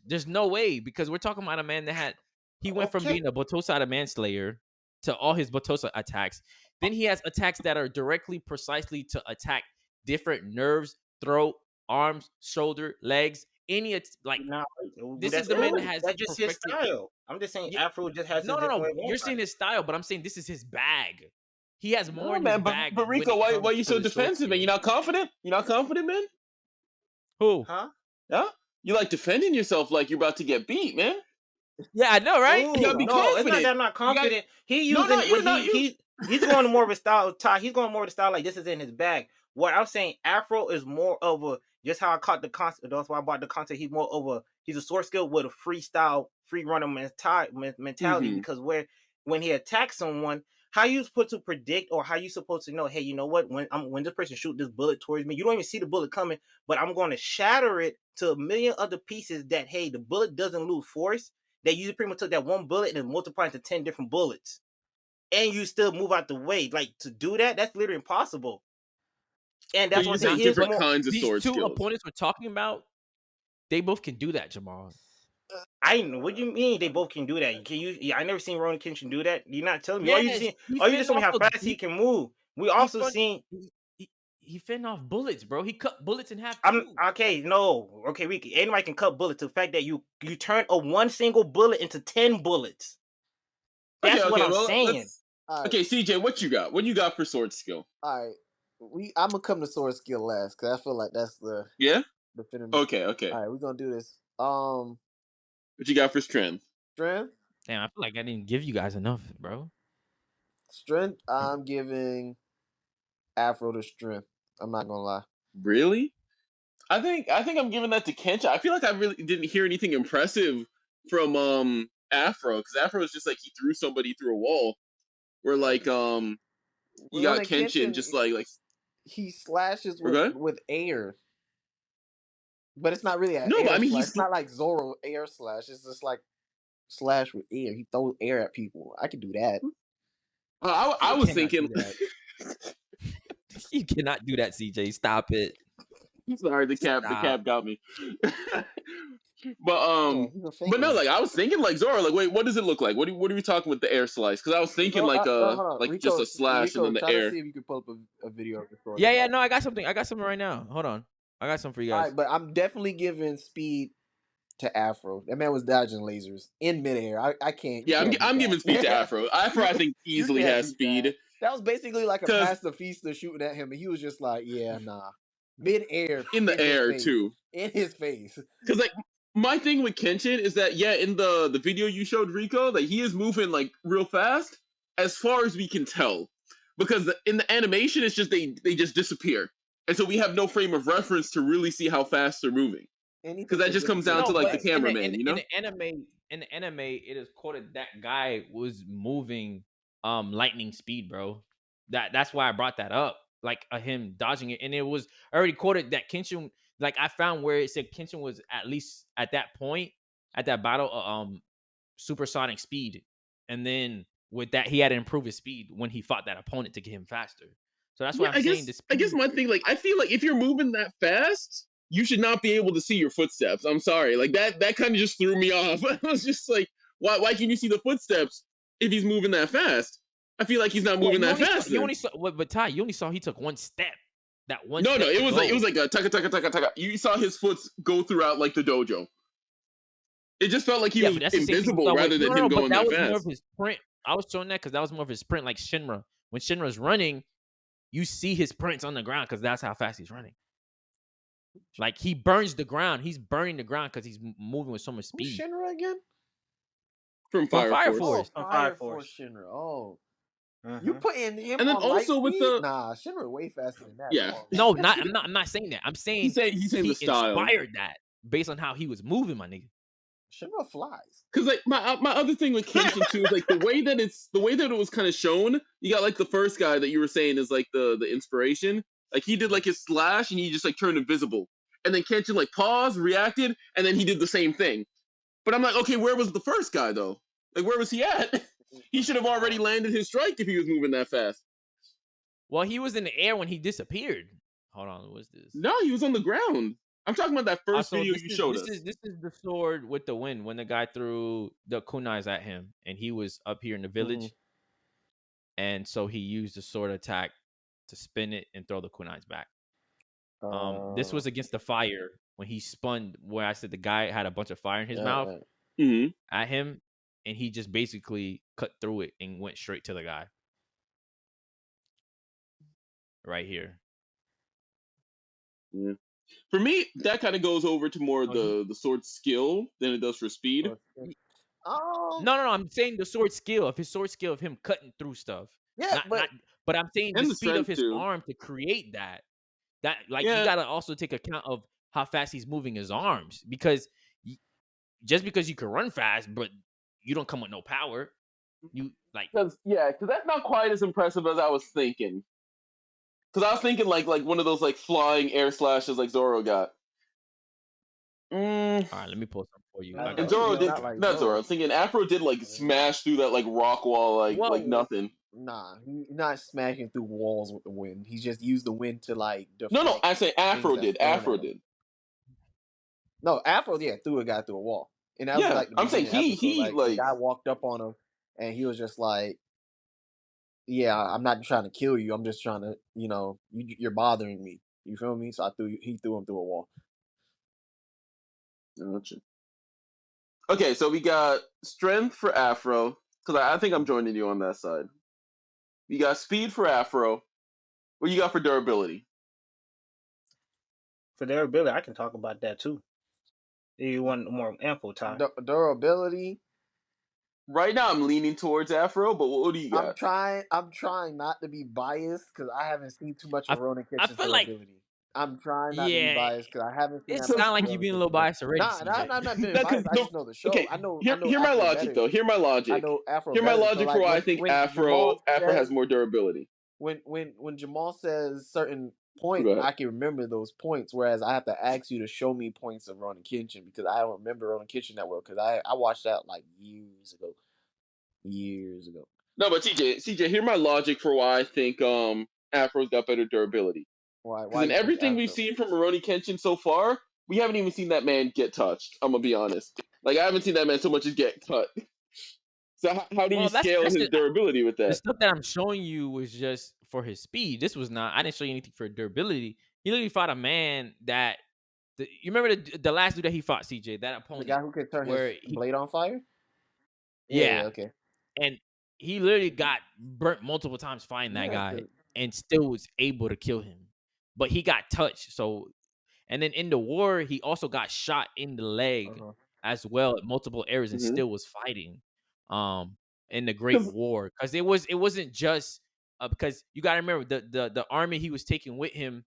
Speaker 2: there's no way, because we're talking about a man that he went from being a Botosada manslayer to all his Botosa attacks. Then he has attacks that are directly precisely to attack different nerves, throat, arms, shoulder, legs, this is the man that has
Speaker 5: that's just his
Speaker 2: perfected.
Speaker 5: style. I'm just saying
Speaker 2: Yeah,
Speaker 5: Afro just has his
Speaker 2: no.
Speaker 5: different way.
Speaker 2: You're saying his style, but I'm saying this is his bag. He has more
Speaker 3: No,
Speaker 2: in his
Speaker 3: man,
Speaker 2: bag
Speaker 3: but
Speaker 2: when
Speaker 3: Rico,
Speaker 2: it
Speaker 3: why
Speaker 2: comes
Speaker 3: you
Speaker 2: to
Speaker 3: so
Speaker 2: the sword
Speaker 3: defensive, man?
Speaker 2: skills.
Speaker 3: You're not confident? You're not confident, man?
Speaker 2: Who?
Speaker 5: Huh?
Speaker 3: Yeah? You like defending yourself like you're about to get beat, man.
Speaker 2: Yeah, I know, right?
Speaker 3: You gotta be
Speaker 5: No, it's not
Speaker 3: confident.
Speaker 5: that I'm not confident. He
Speaker 3: No,
Speaker 5: using
Speaker 3: not you,
Speaker 5: what
Speaker 3: not you.
Speaker 5: he's going more of a style. He's going more of the style like this is in his bag. What I'm saying, Afro is more of a just how I caught the concept. That's why I bought the concept. He's a sword skill with a freestyle, free runner mentality. Because when he attacks someone, how you supposed to predict or how you supposed to know? Hey, you know what? When this person shoot this bullet towards me, you don't even see the bullet coming, but I'm going to shatter it to a million other pieces. That hey, the bullet doesn't lose force. That you pretty much took that one bullet and multiplied into 10 different bullets. And you still move out the way. Like, to do that, that's literally impossible. And that's
Speaker 3: So
Speaker 5: what
Speaker 3: you're
Speaker 5: I'm saying.
Speaker 3: saying different kinds of
Speaker 2: These
Speaker 3: sword
Speaker 2: two
Speaker 3: skills.
Speaker 2: opponents we're talking about, they both can do that, Jamal.
Speaker 5: I know what you mean. They both can do that. Can you? Yeah, I never seen Ronan Kenshin do that. You're not telling me.
Speaker 2: Yes,
Speaker 5: Or you just told me how fast he can move. We also seen.
Speaker 2: He fending off bullets, bro. He cut bullets in half.
Speaker 5: Okay. No, okay. Anybody can cut bullets. The fact that you turn a one single bullet into 10 bullets. That's what I'm saying.
Speaker 3: Okay, CJ, what you got? What you got for sword skill?
Speaker 4: All right, I'm gonna come to sword skill last because I feel like that's the definitive.
Speaker 3: Okay.
Speaker 4: All right, we're gonna do this.
Speaker 3: What you got for strength?
Speaker 4: Strength.
Speaker 2: Damn, I feel like I didn't give you guys enough, bro.
Speaker 4: Strength. I'm giving Afro the strength. I'm not gonna lie.
Speaker 3: Really? I think I'm giving that to Kenshin. I feel like I really didn't hear anything impressive from Afro, because Afro is just like he threw somebody through a wall. Where like you got Kenshin just like
Speaker 4: he slashes with air, but it's not really an
Speaker 3: no,
Speaker 4: air
Speaker 3: but I mean
Speaker 4: slash. It's not like Zoro air slash. It's just like slash with air. He throws air at people. I can do that.
Speaker 3: I was thinking.
Speaker 2: You cannot do that, CJ. Stop it.
Speaker 3: Sorry, the cap got me. But no, like I was thinking like Zoro, like wait, what does it look like? What are we talking with the air slice? Because I was thinking like Rico, just a slash and then the air.
Speaker 4: To see if you can pull up a video of the story.
Speaker 2: Yeah, no, I got something. I got something right now. Hold on, I got something for you guys.
Speaker 4: All right, but I'm definitely giving speed to Afro. That man was dodging lasers in midair. I can't.
Speaker 3: Yeah, I'm giving speed to Afro. Afro, I think easily has speed.
Speaker 4: That was basically like a pass to Feaster shooting at him, and he was just like, "Yeah, nah." Mid-air,
Speaker 3: in the air too,
Speaker 4: in his face.
Speaker 3: Because like my thing with Kenshin is that in the video you showed Rico, that he is moving like real fast, as far as we can tell. Because in the animation, it's just they just disappear. and so we have no frame of reference to really see how fast they're moving. Because that just comes down to like the cameraman, you know.
Speaker 2: In the anime, it is quoted that guy was moving lightning speed, bro. That's why I brought that up, like him dodging it, and it was already quoted that Kenshin. Like I found where it said Kenshin was at least at that point at that battle, supersonic speed, and then with that he had to improve his speed when he fought that opponent to get him faster. So that's why I'm saying this.
Speaker 3: I guess my thing, like, I feel like if you're moving that fast, you should not be able to see your footsteps. I'm sorry, like that kind of just threw me off. I was just like, why can you see the footsteps if he's moving that fast? I feel like he's not moving that fast.
Speaker 2: You only saw, but Ty, you only saw he took one step. That one.
Speaker 3: No,
Speaker 2: step
Speaker 3: it was like a taka. You saw his foot go throughout like the dojo. It just felt like he was invisible rather than him going that fast. That was more of his sprint. I was showing that because that was more of his sprint, like Shinra. When Shinra's running, you see his prints on the ground because that's how fast he's running. Like he burns the ground. He's burning the ground because he's moving with so much speed.
Speaker 4: Who's Shinra again?
Speaker 3: From Fire
Speaker 5: Force.
Speaker 4: Oh, Fire Force Shinra. Oh. You putting him and then on also with speed? Shinra way faster than that.
Speaker 3: Yeah.
Speaker 2: No, I'm not saying that. I'm saying
Speaker 3: he's saying the style.
Speaker 2: Inspired that based on how he was moving, my nigga.
Speaker 4: Shinra flies.
Speaker 3: Because like my other thing with Kenshin too is like the way that it was kind of shown. You got like the first guy that you were saying is like the inspiration. Like he did like his slash and he just like turned invisible, and then Kenshin like paused, reacted, and then he did the same thing. But I'm like, okay, where was the first guy though? Like where was he at? He should have already landed his strike if he was moving that fast.
Speaker 2: Well, he was in the air when he disappeared. Hold on, what's this?
Speaker 3: No, he was on the ground. I'm talking about that first video you showed us.
Speaker 2: This is the sword with the wind when the guy threw the kunais at him and he was up here in the village. And so he used the sword attack to spin it and throw the kunais back. This was against the fire when he spun, where I said the guy had a bunch of fire in his mouth at him, and he just basically cut through it and went straight to the guy. Right here.
Speaker 3: Yeah. For me, that kind of goes over to more the sword skill than it does for speed.
Speaker 2: No, I'm saying the sword skill of him cutting through stuff.
Speaker 4: Yeah,
Speaker 2: but I'm saying the speed of his arm to create that. That you gotta also take account of how fast he's moving his arms, because just because you can run fast, but you don't come with no power. You like
Speaker 3: because that's not quite as impressive as I was thinking. Because I was thinking like one of those like flying air slashes like Zoro got.
Speaker 2: All right, let me pull something for you.
Speaker 3: And Zoro did not Zoro. I was thinking Afro did like smash through that like rock wall like nothing.
Speaker 4: Nah, he's not smashing through walls with the wind. He just used the wind to like
Speaker 3: deflect. No, I say Afro did. Afro did.
Speaker 4: No, Afro threw a guy through a wall. And that was like
Speaker 3: I'm saying he like
Speaker 4: the guy walked up on him and he was just like, yeah, I'm not trying to kill you. I'm just trying to, you're bothering me. You feel me? So he threw him through a wall.
Speaker 3: Gotcha. Okay, so we got strength for Afro, because I think I'm joining you on that side. You got speed for Afro. What you got for durability?
Speaker 5: For durability, I can talk about that too. You want more ample time.
Speaker 4: Durability.
Speaker 3: Right now, I'm leaning towards Afro, but what do you got?
Speaker 4: I'm trying not to be biased because I haven't seen too much of Ronan Kenshin's durability. I'm trying not to be biased because I haven't seen.
Speaker 2: It sounds like you're being a little biased already.
Speaker 4: I'm not being biased. I just know the show.
Speaker 3: Okay,
Speaker 4: I know.
Speaker 3: Hear my logic though. Hear my logic.
Speaker 4: I know Afro.
Speaker 3: Hear my logic for why I think Afro has more durability.
Speaker 4: When Jamal says certain points, I can remember those points. Whereas I have to ask you to show me points of Ronan Kenshin because I don't remember Ronan Kenshin that well because I watched that like years ago.
Speaker 3: No, but CJ, hear my logic for why I think Afro's got better durability.
Speaker 4: Why?
Speaker 3: Because in everything we've seen from Rurouni Kenshin so far, we haven't even seen that man get touched. I'm gonna be honest. Like I haven't seen that man so much as get cut. So how do you scale his durability with that?
Speaker 2: The stuff that I'm showing you was just for his speed. This was not. I didn't show you anything for durability. He literally fought a man that. You remember the last dude that he fought, CJ? That opponent,
Speaker 4: the guy who could turn his blade on fire.
Speaker 2: Yeah.
Speaker 4: Okay.
Speaker 2: And he literally got burnt multiple times fighting that guy, and still was able to kill him. But he got touched. So, and then in the war, he also got shot in the leg as well at multiple areas, and still was fighting. In the Great War, because it wasn't just because you got to remember the army he was taking with him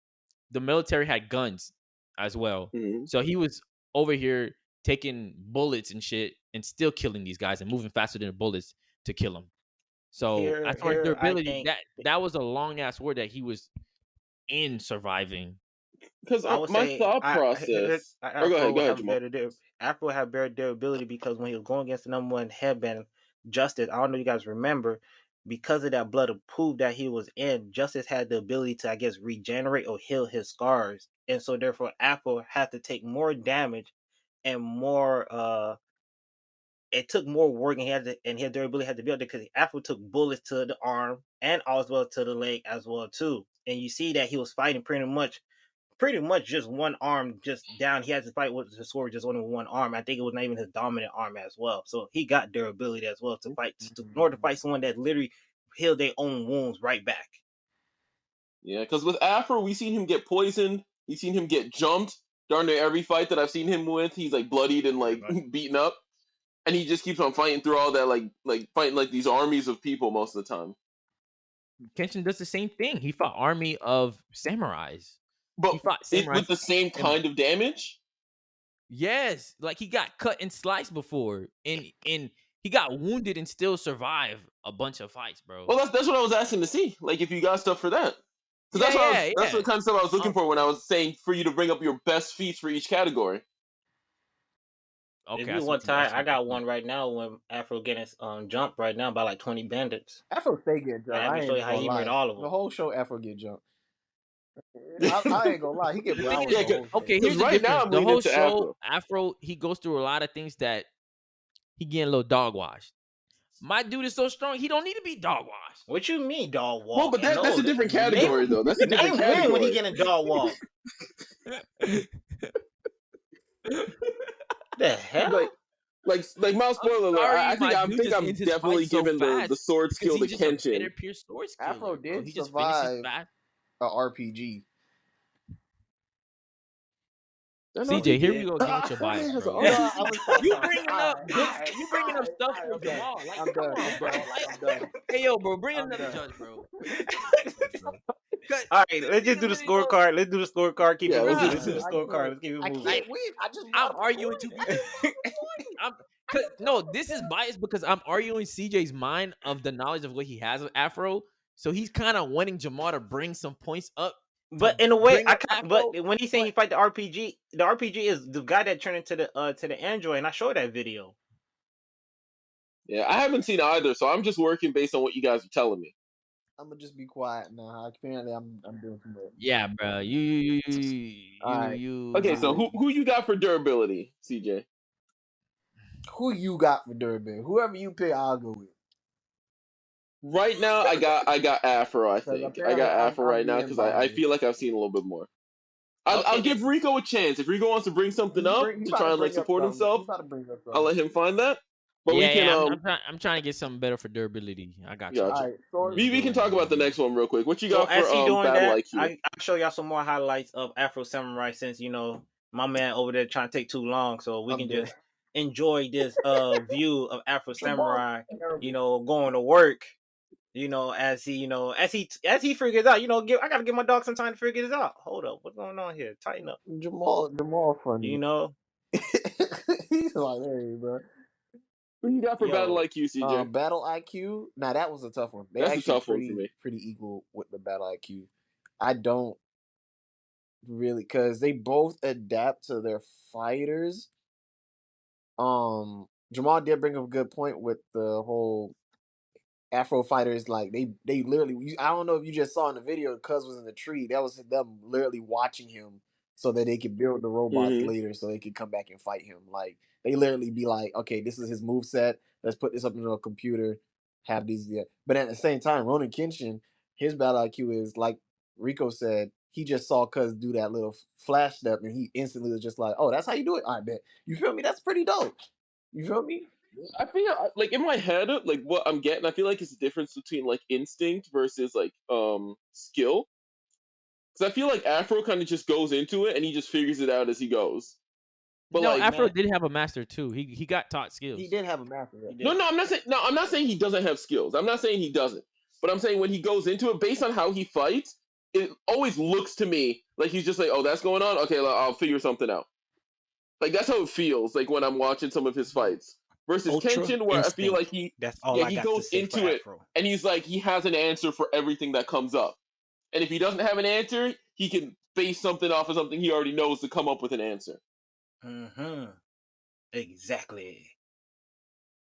Speaker 2: the military had guns as well.
Speaker 3: Mm-hmm.
Speaker 2: So he was over here taking bullets and shit and still killing these guys and moving faster than the bullets to kill them. So as far as
Speaker 5: Here, I
Speaker 2: durability,
Speaker 5: think
Speaker 2: that was a long ass war that he was in surviving.
Speaker 3: Because
Speaker 5: I would
Speaker 3: my
Speaker 5: say
Speaker 3: thought process. Or go ahead, Jamal.
Speaker 5: Afro had better durability because when he was going against the number one headband, Justice, I don't know if you guys remember, because of that blood of pool that he was in, Justice had the ability to, I guess, regenerate or heal his scars. And so therefore Afro had to take more damage and more it took more work, and his durability had to build it because Afro took bullets to the arm and as well to the leg as well too. And you see that he was fighting pretty much just one arm just down. He had to fight with his sword just only with one arm. I think it was not even his dominant arm as well. So he got durability as well to fight in order to fight someone that literally healed their own wounds right back.
Speaker 3: Yeah, because with Afro, we seen him get poisoned. We seen him get jumped. Darn near every fight that I've seen him with, he's like bloodied and like beaten up, and he just keeps on fighting through all that, like fighting like these armies of people most of the time.
Speaker 2: Kenshin does the same thing. He fought army of samurais.
Speaker 3: But
Speaker 2: he fought samurais
Speaker 3: with the same kind of damage.
Speaker 2: Yes, like he got cut and sliced before, and he got wounded and still survived a bunch of fights, bro.
Speaker 3: Well, that's what I was asking to see. Like if you got stuff for that. Because that's the kind of stuff I was looking for when I was saying for you to bring up your best feats for each category.
Speaker 5: Okay, I got one right now when Afro getting jumped right now by like 20 bandits.
Speaker 4: Afro stay get jumped. I ain't gonna lie. All of them. The whole show Afro get jumped. I ain't gonna lie. He get brown.
Speaker 2: Okay, here's the difference. The whole show, Afro, he goes through a lot of things that he getting a little dog washed. My dude is so strong, he don't need to be dog washed.
Speaker 5: What you mean dog walk?
Speaker 3: Well, but that's a different category, though. That's a different category.
Speaker 5: When he getting dog walk. The hell?
Speaker 3: Like Miles, spoiler alert. I think I'm definitely giving the sword skill to Kenshin.
Speaker 4: Afro did survive a RPG.
Speaker 2: CJ, here we go again with your bias, bro. You bringing up stuff for Jamal. Like, I'm done, bro. I'm done. Hey, yo, bro, bring another judge, bro.
Speaker 5: All right, let's just do the scorecard. Let's do the scorecard. Keep it moving. Let's do the scorecard. Let's keep it moving.
Speaker 2: I'm arguing to no, this is biased because I'm arguing CJ's mind of the knowledge of what he has of Afro. So he's kind of wanting Jamal to bring some points up.
Speaker 5: But in a way, but when he's saying he fight the RPG is the guy that turned into the android, and I showed that video.
Speaker 3: Yeah, I haven't seen either, so I'm just working based on what you guys are telling me.
Speaker 4: I'm gonna just be quiet now. Apparently, I'm doing too much.
Speaker 2: Yeah, bro. You.
Speaker 3: Okay, so who you got for durability, CJ?
Speaker 4: Who you got for durability? Whoever you pick, I'll go with.
Speaker 3: Right now, I got Afro. I think I got Afro right now because I feel like I've seen a little bit more. I'll give Rico a chance if Rico wants to bring something up to try and like support himself. I'll let him find that. But
Speaker 2: I'm trying to get something better for durability. I got you.
Speaker 3: Gotcha. Right, we can talk about the next one real quick. What you got for Battle IQ?
Speaker 5: I'll show y'all some more highlights of Afro Samurai since my man over there trying to take too long, so we can just enjoy this view of Afro Samurai. Going to work. As he figures out, I gotta give my dog some time to figure this out. Hold up, what's going on here? Tighten up.
Speaker 4: Jamal funny. He's like, hey, bro.
Speaker 3: Who you got for Battle IQ, CJ?
Speaker 4: Battle IQ? Nah, that was a tough one.
Speaker 3: That's a tough one for me.
Speaker 4: Pretty equal with the Battle IQ. I don't really, because they both adapt to their fighters. Jamal did bring up a good point with the whole Afro fighters, like they literally. I don't know if you just saw in the video, Cuz was in the tree. That was them literally watching him so that they could build the robots later, so they could come back and fight him. Like they literally be like, okay, this is his moveset. Let's put this up into a computer. Have these, but at the same time, Ronin Kenshin, his battle IQ is like Rico said. He just saw Cuz do that little flash step, and he instantly was just like, "Oh, that's how you do it." I bet. You feel me? That's pretty dope. You feel me?
Speaker 3: I feel like in my head, like what I'm getting, I feel like it's the difference between like instinct versus like skill. Because I feel like Afro kind of just goes into it and he just figures it out as he goes.
Speaker 2: But Afro did have a master too. He got taught skills.
Speaker 4: He did have a master.
Speaker 3: No, I'm not saying he doesn't have skills. I'm not saying he doesn't. But I'm saying when he goes into it, based on how he fights, it always looks to me like he's just like, oh, that's going on. Okay, I'll figure something out. Like that's how it feels like when I'm watching some of his fights. Versus
Speaker 5: Ultra
Speaker 3: Kenshin, where I feel like
Speaker 5: instinct. That's all I
Speaker 3: he
Speaker 5: got to
Speaker 3: goes
Speaker 5: say for
Speaker 3: into it
Speaker 5: Afro.
Speaker 3: and he's like he has an answer for everything that comes up. And if he doesn't have an answer, he can base something off of something he already knows to come up with an answer.
Speaker 5: Exactly.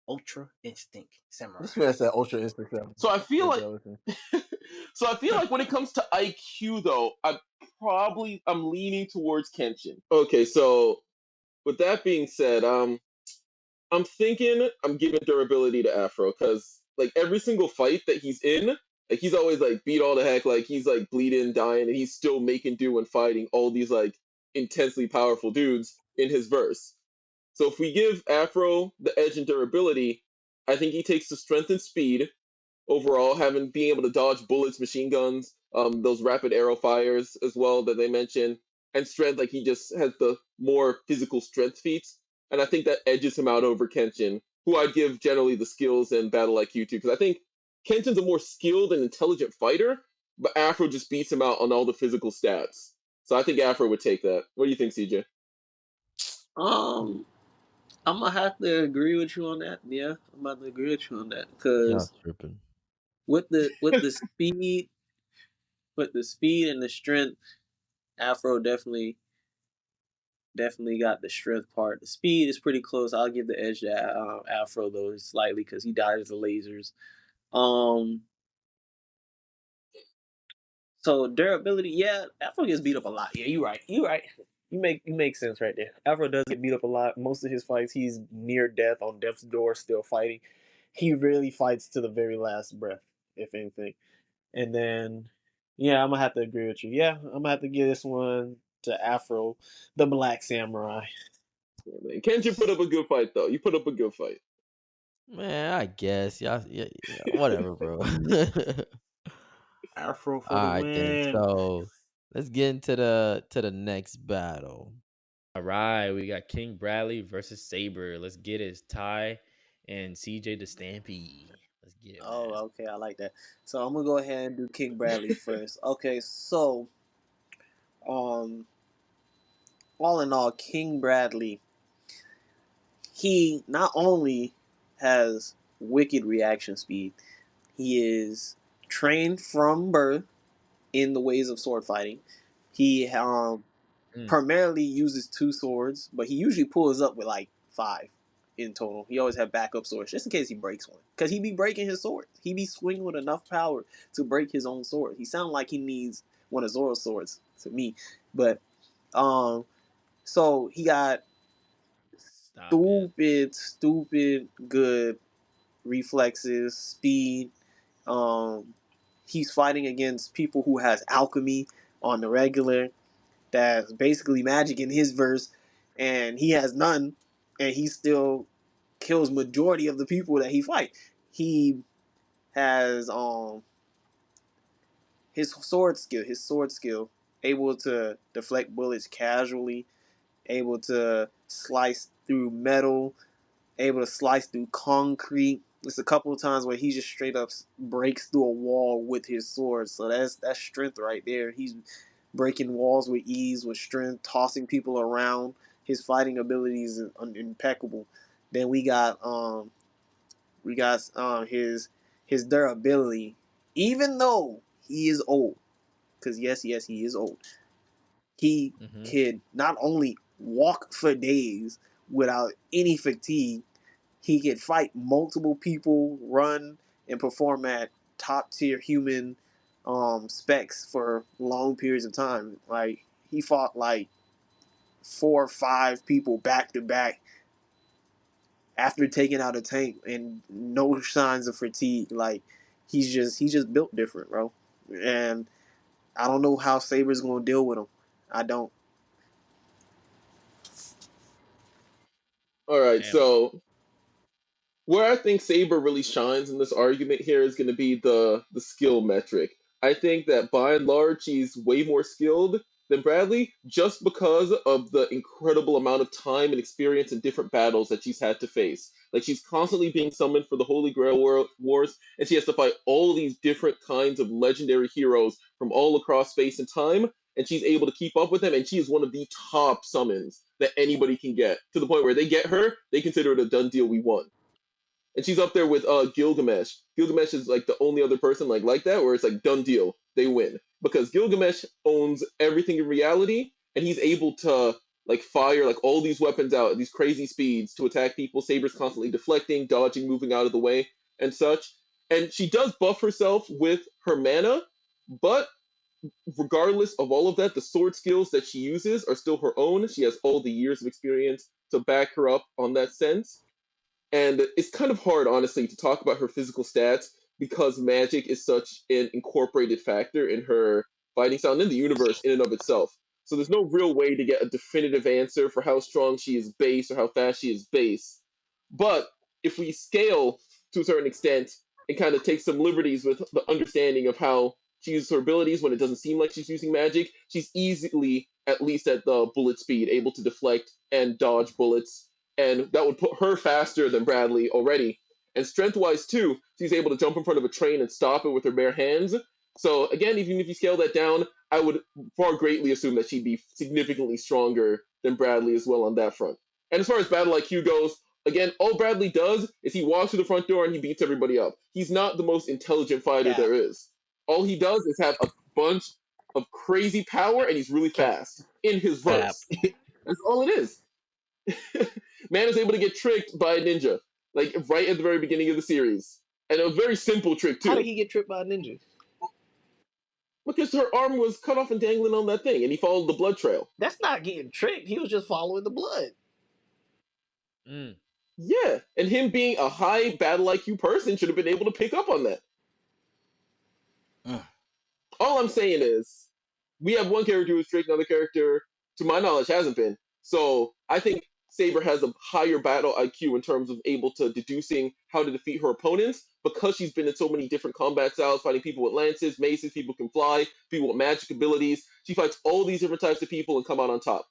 Speaker 5: Ultra instinct samurai.
Speaker 4: This man said Ultra Instinct Samurai.
Speaker 3: So I feel like
Speaker 4: Listen.
Speaker 3: so I feel like when it comes to IQ though, I'm leaning towards Kenshin. Okay, so with that being said, I'm thinking I'm giving durability to Afro because like every single fight that he's in, like he's always like beat all the heck, like he's like bleeding, dying, and he's still making do and fighting all these like intensely powerful dudes in his verse. So if we give Afro the edge in durability, I think he takes the strength and speed overall, having being able to dodge bullets, machine guns, those rapid arrow fires as well that they mentioned, and strength. Like he just has the more physical strength feats, and I think that edges him out over Kenshin, who I'd give generally the skills and battle IQ to, because I think Kenshin's a more skilled and intelligent fighter, but Afro just beats him out on all the physical stats. So I think Afro would take that. What do you think, CJ?
Speaker 4: I'm gonna have to agree with you on that. Yeah, I'm about to agree with you on that
Speaker 2: Y'all
Speaker 4: because
Speaker 2: tripping.
Speaker 4: with the speed, with the speed and the strength, Afro definitely got the strength part. The speed is pretty close. I'll give the edge to Afro though, slightly because he dodges the lasers. Um, so durability, yeah, Afro gets beat up a lot. Yeah, you're right. You're right. You make sense right there. Afro does get beat up a lot. Most of his fights, he's near death, on death's door, still fighting. He really fights to the very last breath, if anything. And then, yeah, I'm gonna have to agree with you. Yeah, I'm gonna have to give this one to Afro, the Black Samurai.
Speaker 3: Yeah, man. Kenshin put up a good fight though. You put up a good fight.
Speaker 2: Man, I guess. Yeah, whatever, bro.
Speaker 5: Afro for the
Speaker 2: All right then.
Speaker 5: win.
Speaker 2: So let's get into the next battle. All right, we got King Bradley versus Saber. Let's get it. It's Ty and CJ the Stampede. Let's get it, man.
Speaker 4: Oh, okay, I like that. So I'm gonna go ahead and do King Bradley first. Okay, so um, all in all, King Bradley, he not only has wicked reaction speed, he is trained from birth in the ways of sword fighting. He
Speaker 2: Mm.
Speaker 4: primarily uses two swords, but he usually pulls up with like five in total. He always have backup swords just in case he breaks one, because he be breaking his sword. He be swinging with enough power to break his own sword. He sounds like he needs one of Zoro's swords to me, but um, so he got
Speaker 2: Stop it.
Speaker 4: stupid good reflexes, speed. Um, he's fighting against people who has alchemy on the regular. That's basically magic in his verse, and he has none, and he still kills majority of the people that he fight. He has his sword skill, able to deflect bullets casually, able to slice through metal, able to slice through concrete. There's a couple of times where he just straight up breaks through a wall with his sword. So that's strength right there. He's breaking walls with ease, with strength, tossing people around. His fighting abilities are impeccable. Then we got his durability. Even though he is old, because yes he is old. He
Speaker 2: Mm-hmm.
Speaker 4: could not only walk for days without any fatigue, he could fight multiple people, run and perform at top tier human specs for long periods of time. Like he fought like 4 or 5 people back to back after taking out a tank and no signs of fatigue. Like he's just built different, bro. And I don't know how Saber's gonna deal with him. I don't.
Speaker 3: All right,
Speaker 2: Damn.
Speaker 3: so where I think Saber really shines in this argument here is going to be the skill metric. I think that by and large he's way more skilled, than Bradly just because of the incredible amount of time and experience in different battles that she's had to face. Like she's constantly being summoned for the Holy Grail Wars, and she has to fight all these different kinds of legendary heroes from all across space and time, and she's able to keep up with them, and she is one of the top summons that anybody can get, to the point where they get her, they consider it a done deal, we won. And she's up there with Gilgamesh. Gilgamesh is like the only other person like that, where it's like done deal, they win, because Gilgamesh owns everything in reality, and he's able to like fire like all these weapons out at these crazy speeds to attack people. Saber's constantly deflecting, dodging, moving out of the way, and such. And she does buff herself with her mana, but regardless of all of that, the sword skills that she uses are still her own. She has all the years of experience to back her up on that sense. And it's kind of hard, honestly, to talk about her physical stats because magic is such an incorporated factor in her fighting style and in the universe in and of itself. So there's no real way to get a definitive answer for how strong she is base or how fast she is base. But if we scale to a certain extent and kind of take some liberties with the understanding of how she uses her abilities when it doesn't seem like she's using magic, she's easily, at least at the bullet speed, able to deflect and dodge bullets, and that would put her faster than Bradly already. And strength-wise too, she's able to jump in front of a train and stop it with her bare hands. So again, even if you scale that down, I would far greatly assume that she'd be significantly stronger than Bradly as well on that front. And as far as battle IQ goes, again, all Bradly does is he walks through the front door and he beats everybody up. He's not the most intelligent fighter there is. All he does is have a bunch of crazy power, and he's really fast in his verse. That's all it is. Man is able to get tricked by a ninja, like right at the very beginning of the series, and a very simple trick too.
Speaker 4: How did he get tricked by a ninja?
Speaker 3: Because her arm was cut off and dangling on that thing, and he followed the blood trail.
Speaker 4: That's not getting tricked. He was just following the blood.
Speaker 2: Mm.
Speaker 3: Yeah, and him being a high battle IQ person should have been able to pick up on that. All I'm saying is, we have one character who's tricked, another character, to my knowledge, hasn't been. So I think Saber has a higher battle IQ in terms of able to deducing how to defeat her opponents, because she's been in so many different combat styles, fighting people with lances, maces, people can fly, people with magic abilities. She fights all these different types of people and come out on top.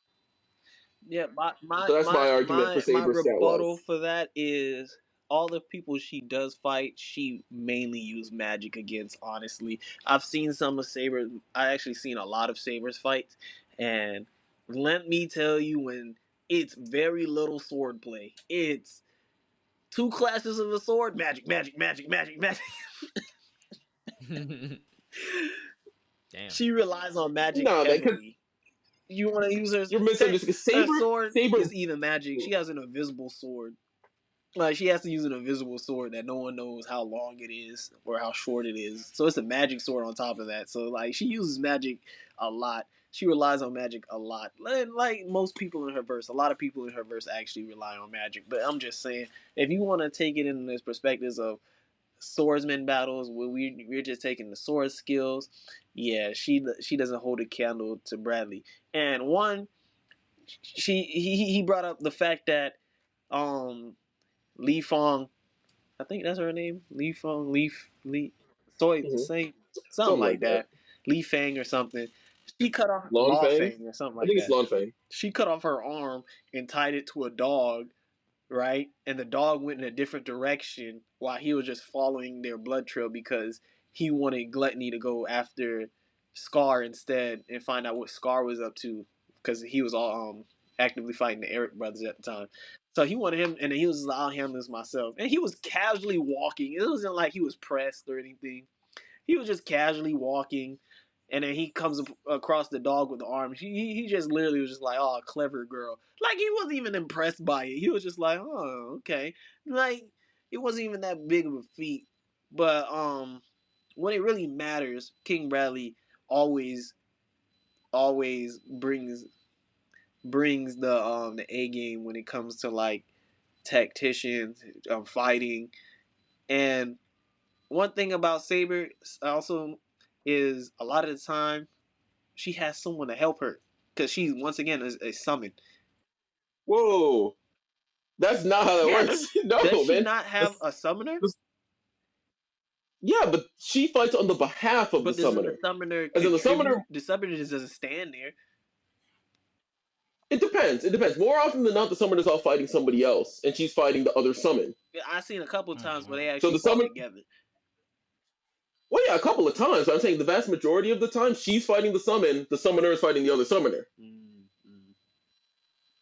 Speaker 5: Yeah,
Speaker 3: So that's my argument for Saber
Speaker 5: rebuttal
Speaker 3: stat-wise.
Speaker 5: for that is all the people she does fight, she mainly used magic against, honestly. I've seen some of Saber, I actually seen a lot of Saber's fights, and let me tell you, when it's very little swordplay, it's two classes of a sword, magic, magic, magic, magic, magic.
Speaker 2: Damn.
Speaker 5: She relies on magic
Speaker 3: No, man, because
Speaker 5: heavily. You want to use her?
Speaker 3: you're misunderstanding.
Speaker 5: Her sword
Speaker 3: Saber
Speaker 5: is even magic. She has an invisible sword. Like, she has to use an invisible sword that no one knows how long it is or how short it is. So it's a magic sword on top of that. So like, she uses magic a lot. She relies on magic a lot. Like most people in her verse, a lot of people in her verse actually rely on magic. But I'm just saying, if you want to take it in this perspectives of swordsman battles where we're just taking the sword skills, yeah, she doesn't hold a candle to Bradly. And one, he brought up the fact that Li Fong, I think that's her name, Li Fong, Soy, something
Speaker 3: something
Speaker 5: like
Speaker 3: like
Speaker 5: that, Li Fang or something. She cut off
Speaker 3: Lawn
Speaker 5: Law
Speaker 3: Fang.
Speaker 5: Fang or something
Speaker 3: I
Speaker 5: like
Speaker 3: think
Speaker 5: that.
Speaker 3: it's Lawn Fang.
Speaker 5: She cut off her arm and tied it to a dog, right? And the dog went in a different direction while he was just following their blood trail because he wanted Gluttony to go after Scar instead and find out what Scar was up to, because he was all actively fighting the Eric brothers at the time. So he wanted him, and then he was like, I'll handle this myself. And he was casually walking. It wasn't like he was pressed or anything. He was just casually walking, and then he comes across the dog with the arm. He just literally was just like, oh, clever girl. Like, he wasn't even impressed by it. He was just like, oh, okay. Like, it wasn't even that big of a feat. But when it really matters, King Bradly always brings the A game when it comes to like tacticians, fighting. And one thing about Saber also is a lot of the time she has someone to help her because she once again is a summon.
Speaker 3: Whoa, that's not how that works. No,
Speaker 5: Does she
Speaker 3: man.
Speaker 5: not have a summoner?
Speaker 3: Yeah, but she fights on the behalf of
Speaker 5: But
Speaker 3: the
Speaker 5: doesn't the
Speaker 3: summoner.
Speaker 5: summoner
Speaker 3: As in the summoner,
Speaker 5: contribute? The summoner just doesn't stand there.
Speaker 3: it depends. It depends. More often than not, the summoner's all fighting somebody else, and she's fighting the other summon.
Speaker 5: Yeah, I've seen a couple of times where they
Speaker 3: So
Speaker 5: actually
Speaker 3: the
Speaker 5: fought
Speaker 3: summon,
Speaker 5: together.
Speaker 3: well, yeah, a couple of times. But I'm saying the vast majority of the time, she's fighting the summon, the summoner is fighting the other summoner.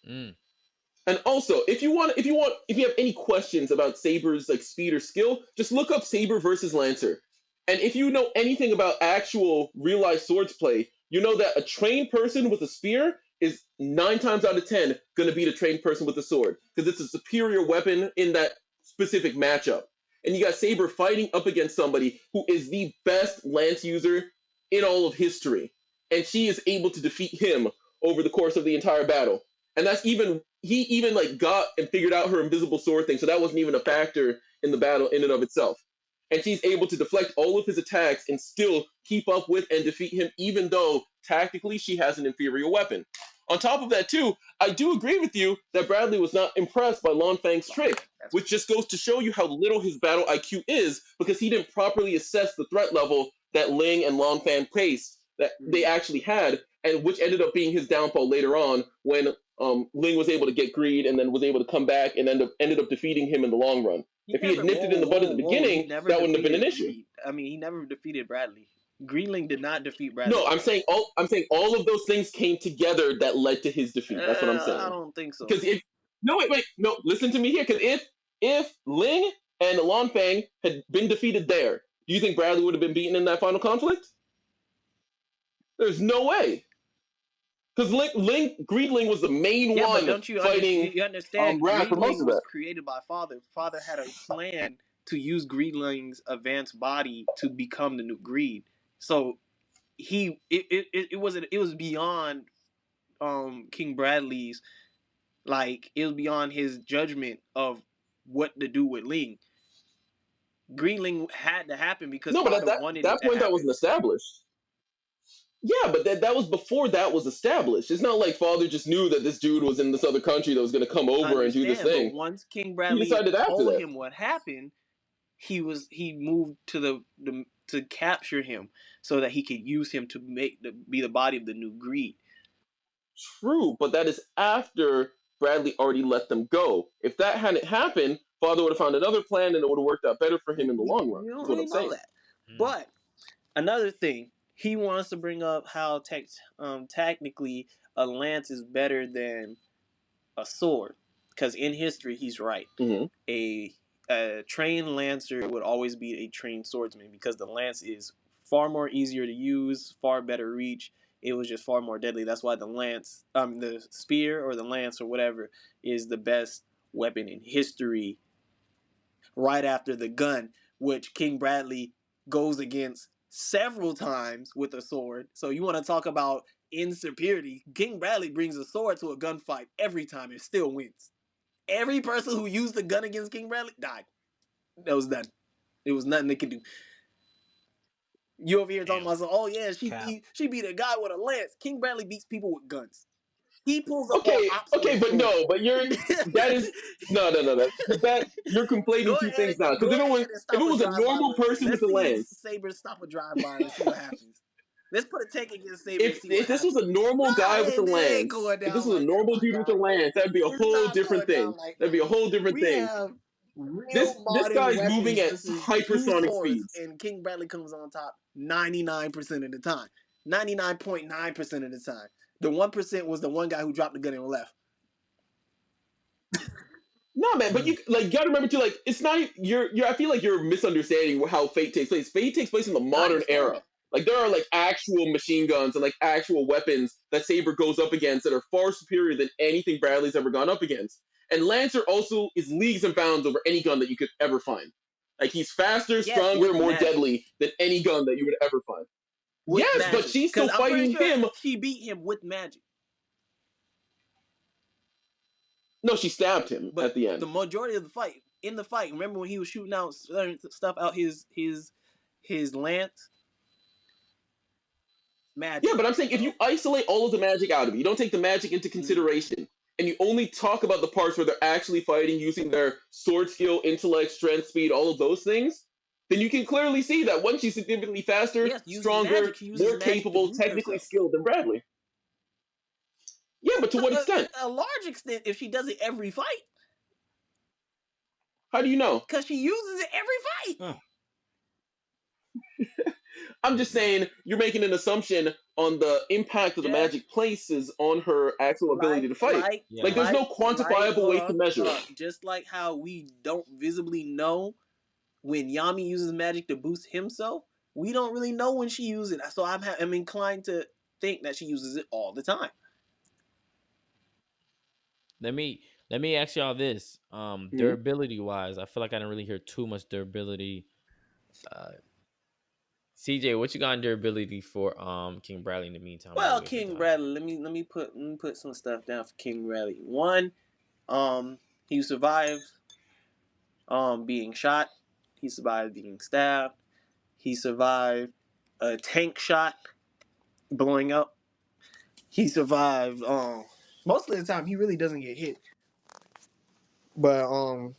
Speaker 3: And also, if you have any questions about Saber's like speed or skill, just look up Saber versus Lancer. And if you know anything about actual real life swords play, you know that a trained person with a spear is 9 times out of 10 going to beat a trained person with a sword because it's a superior weapon in that specific matchup. And you got Saber fighting up against somebody who is the best lance user in all of history, and she is able to defeat him over the course of the entire battle. And that's even he even like got and figured out her invisible sword thing, so that wasn't even a factor in the battle in and of itself. And she's able to deflect all of his attacks and still keep up with and defeat him, even though tactically she has an inferior weapon. On top of that, too, I do agree with you that Bradly was not impressed by Lan Fang's trick, which just goes to show you how little his battle IQ is because he didn't properly assess the threat level that Ling and Lan Fang faced that they actually had, and which ended up being his downfall later on when Ling was able to get greed and then was able to come back and ended up defeating him in the long run. If he had nipped it in the bud at the beginning, that wouldn't have been an issue.
Speaker 5: I mean, he never defeated Bradly. Greenling did not defeat Bradly.
Speaker 3: No, I'm saying all of those things came together that led to his defeat. That's what I'm saying.
Speaker 5: I don't think so.
Speaker 3: Because listen to me here. Because if Ling and Lan Fang had been defeated there, do you think Bradly would have been beaten in that final conflict? There's no way. Because Greedling was the main one
Speaker 5: but don't
Speaker 3: fighting.
Speaker 5: You understand?
Speaker 3: Raph for most
Speaker 5: Greedling
Speaker 3: of
Speaker 5: was
Speaker 3: that.
Speaker 5: created by Father. Father had a plan to use Greedling's advanced body to become the new Greed. So it was beyond King Bradley's, like, it was beyond his judgment of what to do with Ling. Greedling had to happen because Father wanted
Speaker 3: that
Speaker 5: it to
Speaker 3: point
Speaker 5: happen.
Speaker 3: that wasn't established. Yeah, but that was before that was established. It's not like Father just knew that this dude was in this other country that was going to come over and do this thing.
Speaker 5: But once King Bradley told him what happened, he moved to to capture him so that he could use him to be the body of the new Greed.
Speaker 3: True, but that is after Bradley already let them go. If that hadn't happened, Father would have found another plan and it would have worked out better for him in the long run.
Speaker 5: You don't
Speaker 3: That's what
Speaker 5: really
Speaker 3: I'm saying.
Speaker 5: know that. But another thing, he wants to bring up how technically a lance is better than a sword, because in history he's right.
Speaker 3: Mm-hmm.
Speaker 5: A trained lancer would always be a trained swordsman because the lance is far more easier to use, far better reach. It was just far more deadly. That's why the spear or the lance or whatever is the best weapon in history, right after the gun, which King Bradley goes against several times with a sword. So you want to talk about insecurity? King Bradley brings a sword to a gunfight every time and still wins. Every person who used the gun against King Bradley died. That was done. There was nothing they could do. You over here talking about, oh yeah, she beat a guy with a lance. King Bradley beats people with guns. He pulls up on obstacles.
Speaker 3: Okay, but no, but you're you're conflating two things now. Because if it was a normal person with a lance,
Speaker 5: Saber stop a drive-by and see what happens. Let's put a take against Saber.
Speaker 3: If this was a normal guy with a lance, if this was a normal dude with a lance, that'd be a whole different thing. That'd be a whole different thing. This guy's moving at hypersonic speeds,
Speaker 5: and King Bradley comes on top 99% of the time, 99.9% of the time. The 1% was the one guy who dropped the gun and left.
Speaker 3: No, man, but you gotta remember too. Like, it's not I feel like you're misunderstanding how Fate takes place. Fate takes place in the modern era. Like, there are like actual machine guns and like actual weapons that Saber goes up against that are far superior than anything Bradley's ever gone up against. And Lancer also is leagues and bounds over any gun that you could ever find. Like, he's faster, stronger, more deadly than any gun that you would ever find.
Speaker 5: With magic.
Speaker 3: But she's still fighting him.
Speaker 5: She beat him with magic.
Speaker 3: No, she stabbed him at the end.
Speaker 5: The majority of the fight, remember when he was shooting out stuff out his lance? Magic.
Speaker 3: Yeah, but I'm saying if you isolate all of the magic out of it, you don't take the magic into consideration, and you only talk about the parts where they're actually fighting using their sword skill, intellect, strength, speed, all of those things, then you can clearly see that one, she's significantly faster,
Speaker 6: Yes, using
Speaker 3: stronger,
Speaker 6: magic, she uses
Speaker 3: more
Speaker 6: magic to
Speaker 3: capable,
Speaker 6: boost
Speaker 3: technically
Speaker 6: herself.
Speaker 3: skilled than Bradley. Yeah, but to what extent?
Speaker 6: A large extent, if she does it every fight,
Speaker 3: How do you know?
Speaker 6: because she uses it every fight.
Speaker 3: I'm just saying you're making an assumption on the impact of the
Speaker 6: Jeff,
Speaker 3: magic places on her actual ability to fight.
Speaker 2: Yeah.
Speaker 3: There's no quantifiable way to measure it.
Speaker 6: Just like how we don't visibly know when Yami uses magic to boost himself, we don't really know when she uses it. So I'm inclined to think that she uses it all the time.
Speaker 2: Let me ask y'all this. Durability wise, I feel like I didn't really hear too much durability. CJ, what you got on durability for King Bradley in the meantime?
Speaker 6: Well, King Bradley, let me put some stuff down for King Bradley. One, he survived being shot. He survived being stabbed. He survived a tank shot blowing up. He survived most of the time he really doesn't get hit. But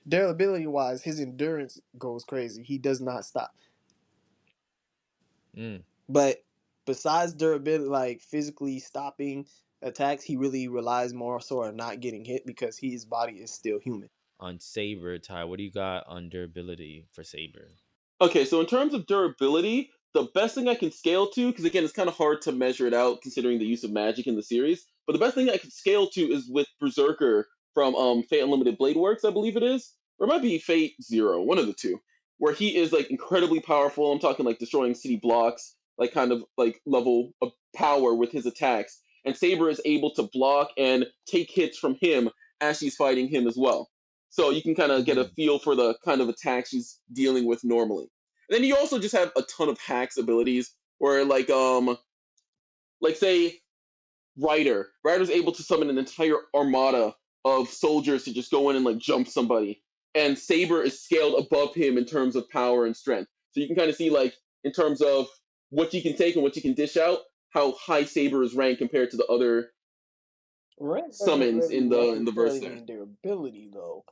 Speaker 6: durability wise, his endurance goes crazy. He does not stop. But besides durability, like physically stopping attacks, he really relies more so on not getting hit because his body is still human.
Speaker 2: On Saber, Ty, what do you got on durability for Saber?
Speaker 3: Okay, so in terms of durability, the best thing I can scale to, because again, it's kind of hard to measure it out considering the use of magic in the series, but the best thing I can scale to is with Berserker from Fate Unlimited Blade Works, I believe it is. Or it might be Fate Zero, one of the two, where he is like incredibly powerful. I'm talking like destroying city blocks, like kind of like level of power with his attacks. And Saber is able to block and take hits from him as she's fighting him as well. So you can kind of get a feel for the kind of attack she's dealing with normally. And then you also just have a ton of hacks abilities where like say Ryder's able to summon an entire armada of soldiers to just go in and like jump somebody. And Saber is scaled above him in terms of power and strength. So you can kind of see like in terms of what you can take and what you can dish out, how high Saber is ranked compared to the other summons in the verse there.
Speaker 6: Durability though.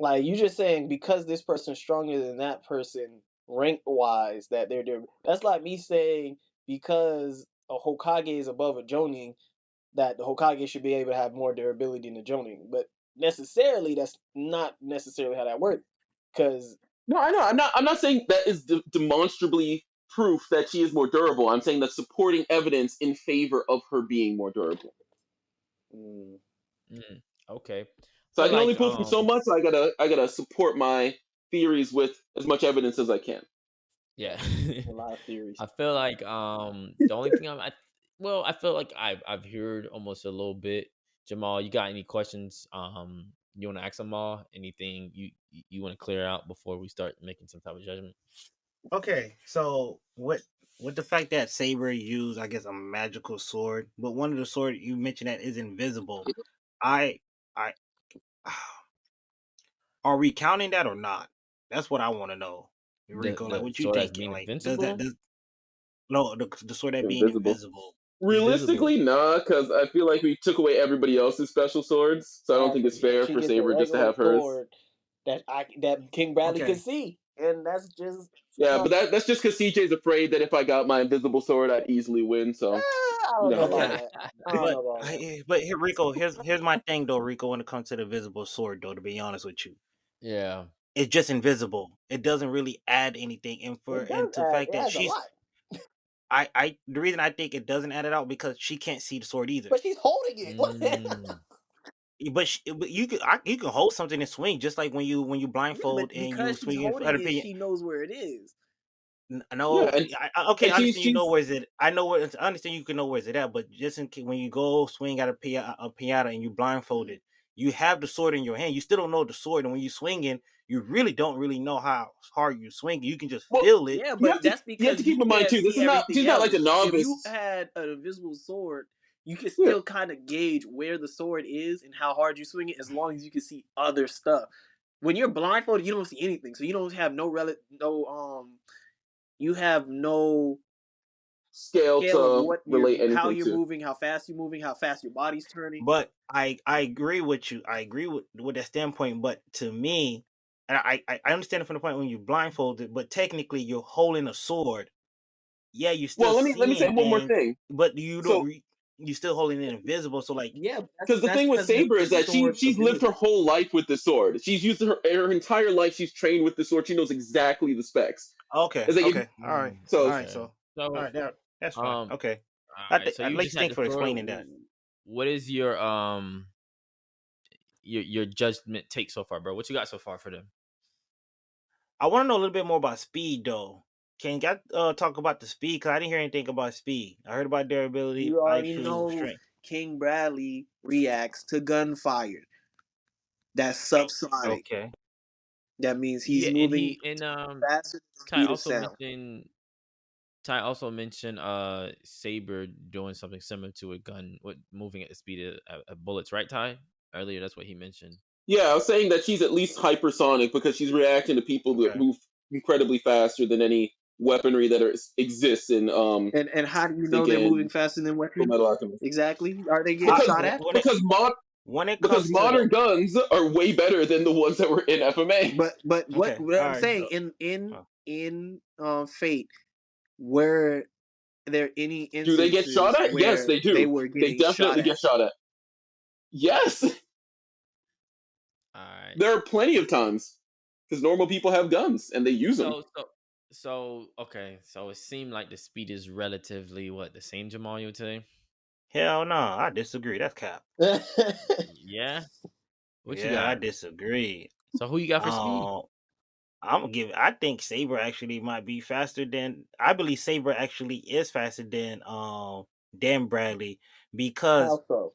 Speaker 6: Like you just saying because this person's stronger than that person rank wise that they're durable. That's like me saying because a Hokage is above a Jonin that the Hokage should be able to have more durability than the Jonin. But necessarily that's not necessarily how that works. Because
Speaker 3: no, I know. I'm not saying that is demonstrably proof that she is more durable. I'm saying that's supporting evidence in favor of her being more durable.
Speaker 2: Okay.
Speaker 3: So I can only pull from so much. So I gotta support my theories with as much evidence as I can.
Speaker 2: Yeah.
Speaker 6: a lot of theories.
Speaker 2: I feel like the only thing I feel like I've heard almost a little bit. Jamal, you got any questions? You want to ask them all? Anything you want to clear out before we start making some type of judgment?
Speaker 5: Okay, so with the fact that Saber used, I guess, a magical sword, but one of the sword you mentioned that is invisible. I are we counting that or not? That's what I want to know. Rico, like what you thinking? Like no, the sword that being invisible.
Speaker 3: Realistically, nah, because I feel like we took away everybody else's special swords, so I don't think it's fair for Saber just to have hers.
Speaker 6: That King Bradley could see, and that's just
Speaker 3: but that's just because CJ's afraid that if I got my invisible sword, I'd easily win. So
Speaker 6: I don't know about that.
Speaker 5: But here, Rico, here's my thing though, Rico. When it comes to the invisible sword, though, to be honest with you,
Speaker 2: yeah,
Speaker 5: it's just invisible. It doesn't really add anything, and the fact that she's. The reason I think it doesn't add it out because she can't see the sword either.
Speaker 6: But she's holding it.
Speaker 5: But you can hold something and swing just like when you blindfold and you swing
Speaker 6: it. She knows where it is.
Speaker 5: No, I understand you know where is it. I understand you can know where is it at, but just in case when you go swing at a piñata and you blindfolded, you have the sword in your hand. You still don't know the sword, and when you swinging, you really don't really know how hard you swing. You can just feel it.
Speaker 6: Yeah, but that's because
Speaker 3: you have to keep in mind too. This is not she's not like a novice.
Speaker 6: If you had an invisible sword, you can still kind of gauge where the sword is and how hard you swing it, as long as you can see other stuff. When you're blindfolded, you don't see anything, so you don't have you have no
Speaker 3: scale to
Speaker 6: what
Speaker 3: relate anything
Speaker 6: how you're
Speaker 3: to.
Speaker 6: moving, how fast you're moving, how fast your body's turning.
Speaker 5: But I agree with you. I agree with that standpoint. But to me, and I understand it from the point when you're blindfolded, but technically you're holding a sword. Yeah, you're still
Speaker 3: Well, let me say
Speaker 5: seeing
Speaker 3: one more
Speaker 5: things,
Speaker 3: thing.
Speaker 5: but you don't.
Speaker 3: So,
Speaker 5: You're still holding it invisible. So like,
Speaker 6: Yeah,
Speaker 3: because the
Speaker 6: that's
Speaker 3: thing with
Speaker 6: because
Speaker 3: Saber
Speaker 6: the
Speaker 3: is that
Speaker 6: sword's
Speaker 3: she's lived her
Speaker 6: ability.
Speaker 3: whole life with the sword. She's used her entire life. She's trained with the sword. She knows exactly the specs.
Speaker 5: okay,
Speaker 3: It's like
Speaker 5: okay, all right,
Speaker 3: so
Speaker 5: all right.
Speaker 2: Okay.
Speaker 5: So all
Speaker 2: So
Speaker 5: right, that's fine.
Speaker 2: um
Speaker 5: Okay,
Speaker 2: all right. So
Speaker 5: I'd
Speaker 2: you
Speaker 5: like to
Speaker 2: just had
Speaker 5: thank
Speaker 2: the
Speaker 5: for
Speaker 2: sword.
Speaker 5: explaining that.
Speaker 2: What is your judgment take so far, bro? What you got so far for them?
Speaker 5: I want to know a little bit more about speed, though. Can you talk about the speed? Because I didn't hear anything about speed. I heard about durability,
Speaker 6: You already
Speaker 5: IQ,
Speaker 6: know
Speaker 5: strength.
Speaker 6: King Bradley reacts to gunfire. That's subsonic.
Speaker 5: Okay.
Speaker 6: That means he's
Speaker 2: Yeah, and
Speaker 6: moving
Speaker 2: he and
Speaker 6: faster than the
Speaker 2: Ty
Speaker 6: speed of
Speaker 2: also
Speaker 6: sound.
Speaker 2: mentioned Saber doing something similar to a gun with moving at the speed of bullets, right, Ty? Earlier that's what he mentioned.
Speaker 3: yeah, I was saying that she's at least hypersonic because she's reacting to people that
Speaker 5: Okay.
Speaker 3: move incredibly faster than any weaponry that exists in
Speaker 6: And how do you
Speaker 3: I think
Speaker 6: know they're moving
Speaker 3: in
Speaker 6: faster than
Speaker 3: Full
Speaker 6: weapons?
Speaker 3: Metal Alchemist.
Speaker 6: Exactly. Are they getting
Speaker 3: Because
Speaker 6: shot at?
Speaker 3: because mod
Speaker 5: when it
Speaker 3: because
Speaker 5: comes to the
Speaker 3: modern guns are way better than the ones that were in FMA.
Speaker 6: But
Speaker 5: okay,
Speaker 6: what
Speaker 5: all
Speaker 6: I'm
Speaker 5: right.
Speaker 6: saying
Speaker 5: So,
Speaker 6: in Fate, were there any
Speaker 3: Do they get shot
Speaker 6: instances
Speaker 3: at? Yes,
Speaker 6: where
Speaker 3: they
Speaker 6: they
Speaker 3: do.
Speaker 6: were
Speaker 3: They
Speaker 6: getting shot
Speaker 3: definitely
Speaker 6: at?
Speaker 3: get shot at. Yes,
Speaker 2: All right.
Speaker 3: there are plenty of times because normal people have guns and they use them.
Speaker 2: Okay. So it seemed like the speed is relatively what the same, Jamal, you would say?
Speaker 5: hell no, I disagree. That's cap.
Speaker 2: Yeah. What you
Speaker 5: Yeah, I
Speaker 2: got?
Speaker 5: disagree.
Speaker 2: So who you got for speed?
Speaker 5: Um, I'm gonna give. I think Saber actually might be faster than. I believe Saber actually is faster than Bradley because
Speaker 6: How so?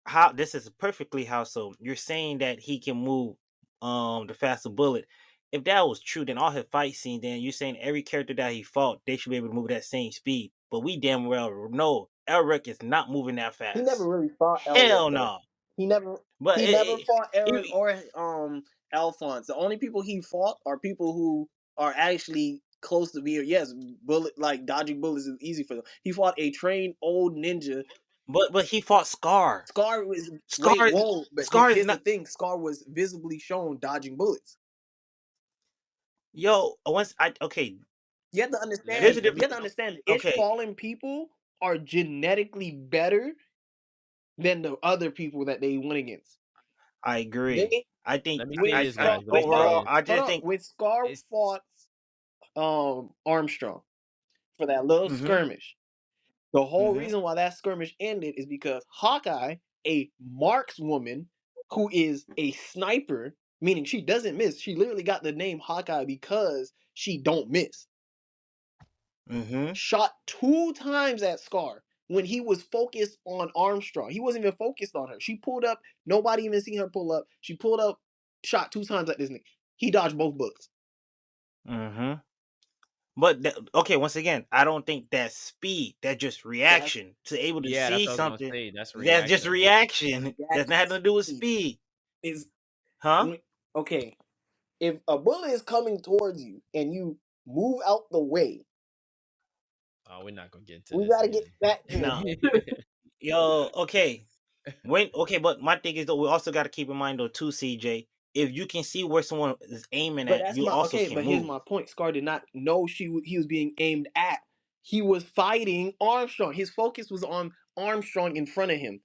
Speaker 5: how this is perfectly how so you're saying that he can move the faster bullet. If that was true, then all his fight scene, then you're saying every character that he fought, they should be able to move that same speed. But we damn well know Elric is not moving that
Speaker 6: He never
Speaker 5: fast.
Speaker 6: really fought Elric
Speaker 5: Hell
Speaker 6: though.
Speaker 5: no.
Speaker 6: He never
Speaker 5: But
Speaker 6: he never fought Elric
Speaker 5: it,
Speaker 6: or Alphonse. The only people he fought are people who are actually close to being bullet like dodging bullets is easy for them. He fought a trained old ninja.
Speaker 5: but he fought Scar.
Speaker 6: Scar was
Speaker 5: Scar is
Speaker 6: but
Speaker 5: Scar is
Speaker 6: here's the
Speaker 5: not.
Speaker 6: thing: Scar was visibly shown dodging bullets.
Speaker 5: Yo, once I okay.
Speaker 6: You have to
Speaker 5: There's
Speaker 6: understand.
Speaker 5: a
Speaker 2: Let
Speaker 6: You
Speaker 2: me
Speaker 6: have
Speaker 5: difference.
Speaker 6: to understand. Ish
Speaker 5: Okay,
Speaker 6: fallen people are genetically better than the other people that they went against.
Speaker 5: I agree.
Speaker 6: They
Speaker 5: I think
Speaker 2: let me say
Speaker 6: when
Speaker 2: this,
Speaker 5: I
Speaker 6: Scar
Speaker 2: guys. Let me
Speaker 6: when
Speaker 2: say
Speaker 6: hold
Speaker 5: overall
Speaker 6: on
Speaker 2: this.
Speaker 5: I
Speaker 6: hold
Speaker 5: just
Speaker 6: on
Speaker 5: think
Speaker 6: when Scar
Speaker 2: It's
Speaker 6: fought Armstrong for that little
Speaker 5: mm-hmm,
Speaker 6: skirmish. The whole
Speaker 5: mm-hmm.
Speaker 6: reason why that skirmish ended is because Hawkeye, a markswoman who is a sniper, meaning she doesn't miss. She literally got the name Hawkeye because she don't miss.
Speaker 5: Mm-hmm.
Speaker 6: Shot 2 times at Scar when he was focused on Armstrong. He wasn't even focused on her. She pulled up. Nobody even seen her pull up. She pulled up, shot 2 times at this nigga. He dodged both bullets.
Speaker 5: Mm-hmm. But okay, once again, I don't think that speed, that just
Speaker 6: That's
Speaker 5: reaction to able to
Speaker 2: Yeah, that's
Speaker 5: see
Speaker 2: what I was gonna
Speaker 5: something.
Speaker 2: say. That's
Speaker 5: That's just
Speaker 2: reaction.
Speaker 5: reaction. That's
Speaker 6: that's
Speaker 5: nothing to do with
Speaker 6: speed.
Speaker 5: speed,
Speaker 6: Is
Speaker 5: huh?
Speaker 6: okay. If a bullet is coming towards you and you move out the way,
Speaker 2: Oh, we're not gonna get into
Speaker 6: we
Speaker 2: this
Speaker 6: gotta get
Speaker 2: again.
Speaker 6: back to
Speaker 5: No,
Speaker 6: it.
Speaker 5: yo, okay. But my thing is though, we also got to keep in mind though too, CJ. If you can see where someone is aiming
Speaker 6: But
Speaker 5: at,
Speaker 6: that's
Speaker 5: you
Speaker 6: my
Speaker 5: also
Speaker 6: okay.
Speaker 5: can
Speaker 6: But here's
Speaker 5: move.
Speaker 6: my point. Scar did not know he was being aimed at. He was fighting Armstrong. His focus was on Armstrong in front of him.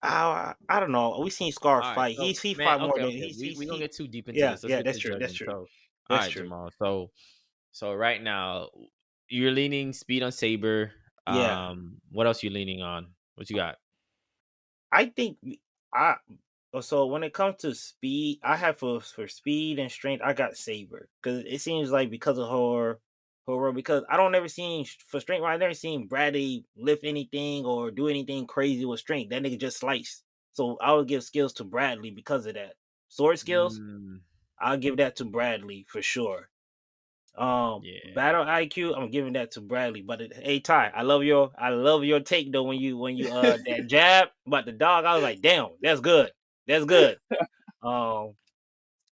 Speaker 5: I don't know. We seen Scar
Speaker 2: All right,
Speaker 5: fight.
Speaker 2: so
Speaker 5: He
Speaker 2: man,
Speaker 5: fight more
Speaker 2: okay,
Speaker 5: than
Speaker 2: okay. We gonna
Speaker 5: he.
Speaker 2: get too deep into
Speaker 5: Yeah,
Speaker 2: this. Let's
Speaker 5: yeah,
Speaker 2: get to
Speaker 5: that's
Speaker 2: the
Speaker 5: true. That's
Speaker 2: judgment.
Speaker 5: true.
Speaker 2: So, all
Speaker 5: That's
Speaker 2: right,
Speaker 5: true.
Speaker 2: Jamal. So right now you're leaning speed on Saber.
Speaker 5: Yeah.
Speaker 2: What else you leaning on? What you got?
Speaker 5: I think I so when it comes to speed, I have for speed and strength, I got Saber because it seems like because of her because I don't ever seen for strength. I never seen Bradley lift anything or do anything crazy with strength. That nigga just slice. So I would give skills to Bradley because of that. Sword skills,
Speaker 2: Mm,
Speaker 5: I'll give that to Bradley for sure.
Speaker 2: yeah,
Speaker 5: Battle IQ, I'm giving that to Bradley. But hey, Ty, I love your take though when you that jab about the dog. I was like, damn, that's good. Um,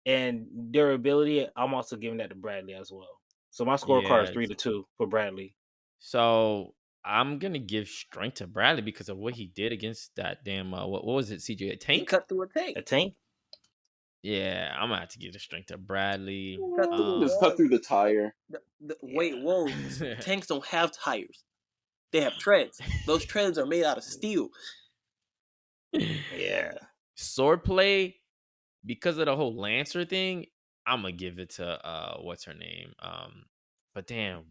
Speaker 5: and durability, I'm also giving that to Bradley as well. So my scorecard is
Speaker 2: yeah.
Speaker 5: 3-2 for Bradley.
Speaker 2: So I'm gonna give strength to Bradley because of what he did against that damn. What was it? CJ a
Speaker 6: He
Speaker 2: tank?
Speaker 6: cut through a
Speaker 5: A
Speaker 6: tank.
Speaker 5: tank?
Speaker 2: Yeah, I'm gonna have to give the strength to Bradley.
Speaker 6: Cut through the
Speaker 3: Just cut
Speaker 6: wall.
Speaker 3: through the tire.
Speaker 6: Wait,
Speaker 2: Yeah.
Speaker 6: whoa! Tanks don't have tires. They have treads. Those treads are made out of steel.
Speaker 5: Yeah.
Speaker 2: Swordplay, because of the whole Lancer thing, I'm gonna give it to what's her name? But damn,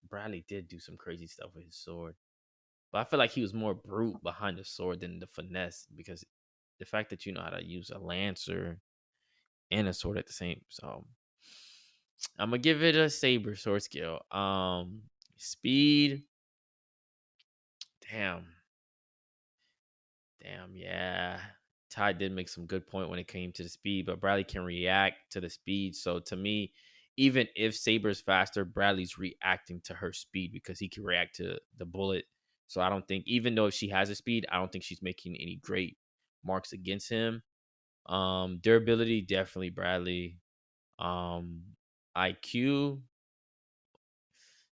Speaker 2: Bradley did do some crazy stuff with his sword. But I feel like he was more brute behind the sword than the finesse, because the fact that you know how to use a Lancer and a sword at the same. So I'm gonna give it a Saber sword skill. Speed. Damn. Damn, yeah. Ty did make some good point when it came to the speed, but Bradley can react to the speed. So to me, even if Saber's faster, Bradley's reacting to her speed because he can react to the bullet. So I don't think, even though she has a speed, I don't think she's making any great marks against him. Durability, definitely Bradley. Um, IQ,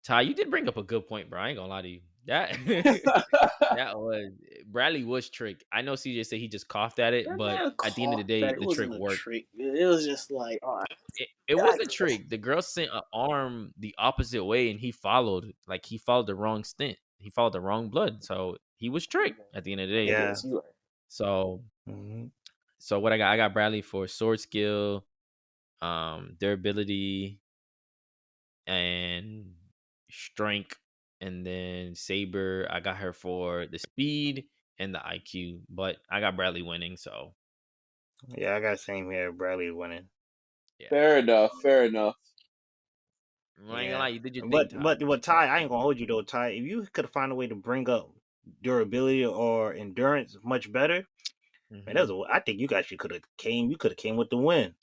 Speaker 2: Ty, you did bring up a good point, bro. I ain't gonna lie to you. That that was Bradley was tricked. I know CJ said he just coughed at it,
Speaker 6: That
Speaker 2: but
Speaker 6: man
Speaker 2: at the end of the
Speaker 6: coughed
Speaker 2: day,
Speaker 6: that. It
Speaker 2: the trick
Speaker 6: wasn't a
Speaker 2: worked.
Speaker 6: trick. It was just like, all right.
Speaker 2: It was a trick. The girl sent an arm the opposite way, and he followed. Like he followed the wrong stint. He followed the wrong blood, so he was tricked at the end of the
Speaker 6: I
Speaker 2: day.
Speaker 5: Yeah.
Speaker 6: guess you are.
Speaker 2: So,
Speaker 5: Hmm.
Speaker 2: so what I got? I got Bradley for sword skill, durability, and strength. And then Saber, I got her for the speed and the IQ, but I got Bradley winning. So
Speaker 5: Yeah, I got same here. Bradley winning.
Speaker 2: yeah,
Speaker 3: Fair enough. Fair enough.
Speaker 2: I ain't gonna
Speaker 5: Yeah.
Speaker 2: lie, you did your thing,
Speaker 5: But
Speaker 2: Ty.
Speaker 5: Ty, I ain't gonna hold you though, Ty. If you could find a way to bring up durability or endurance much better, man,
Speaker 2: Mm-hmm.
Speaker 5: I think you guys could have came. You could have came with the win.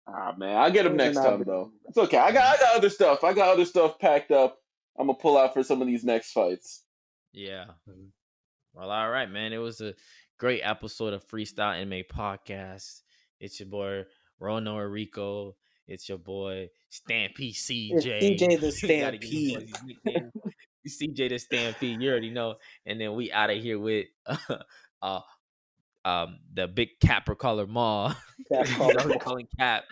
Speaker 3: Ah man, I'll get him
Speaker 6: Those are
Speaker 3: next
Speaker 6: not
Speaker 3: time
Speaker 6: bad.
Speaker 3: though. It's okay. I got other stuff. I got other stuff packed up. I'm gonna pull out for some of these next fights.
Speaker 2: Yeah.
Speaker 5: Mhm.
Speaker 2: Well, all right, man. It was a great episode of Freestyle Anime Podcast. It's your boy Rono Rico. It's your boy Stampede
Speaker 6: It's
Speaker 2: CJ.
Speaker 6: CJ the
Speaker 2: You gotta give these boys
Speaker 6: Stampede.
Speaker 2: these nicknames. CJ the Stampede, you already know. And then we out of here with uh the big Capper caller Maul.
Speaker 6: Cap
Speaker 2: He's
Speaker 6: collar
Speaker 2: always
Speaker 6: ball.
Speaker 2: calling Cap.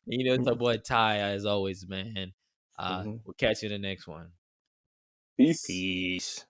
Speaker 2: You know, it's our boy Ty as always, man.
Speaker 5: Mhm.
Speaker 2: We'll catch you in the next one.
Speaker 3: Peace.
Speaker 5: Peace.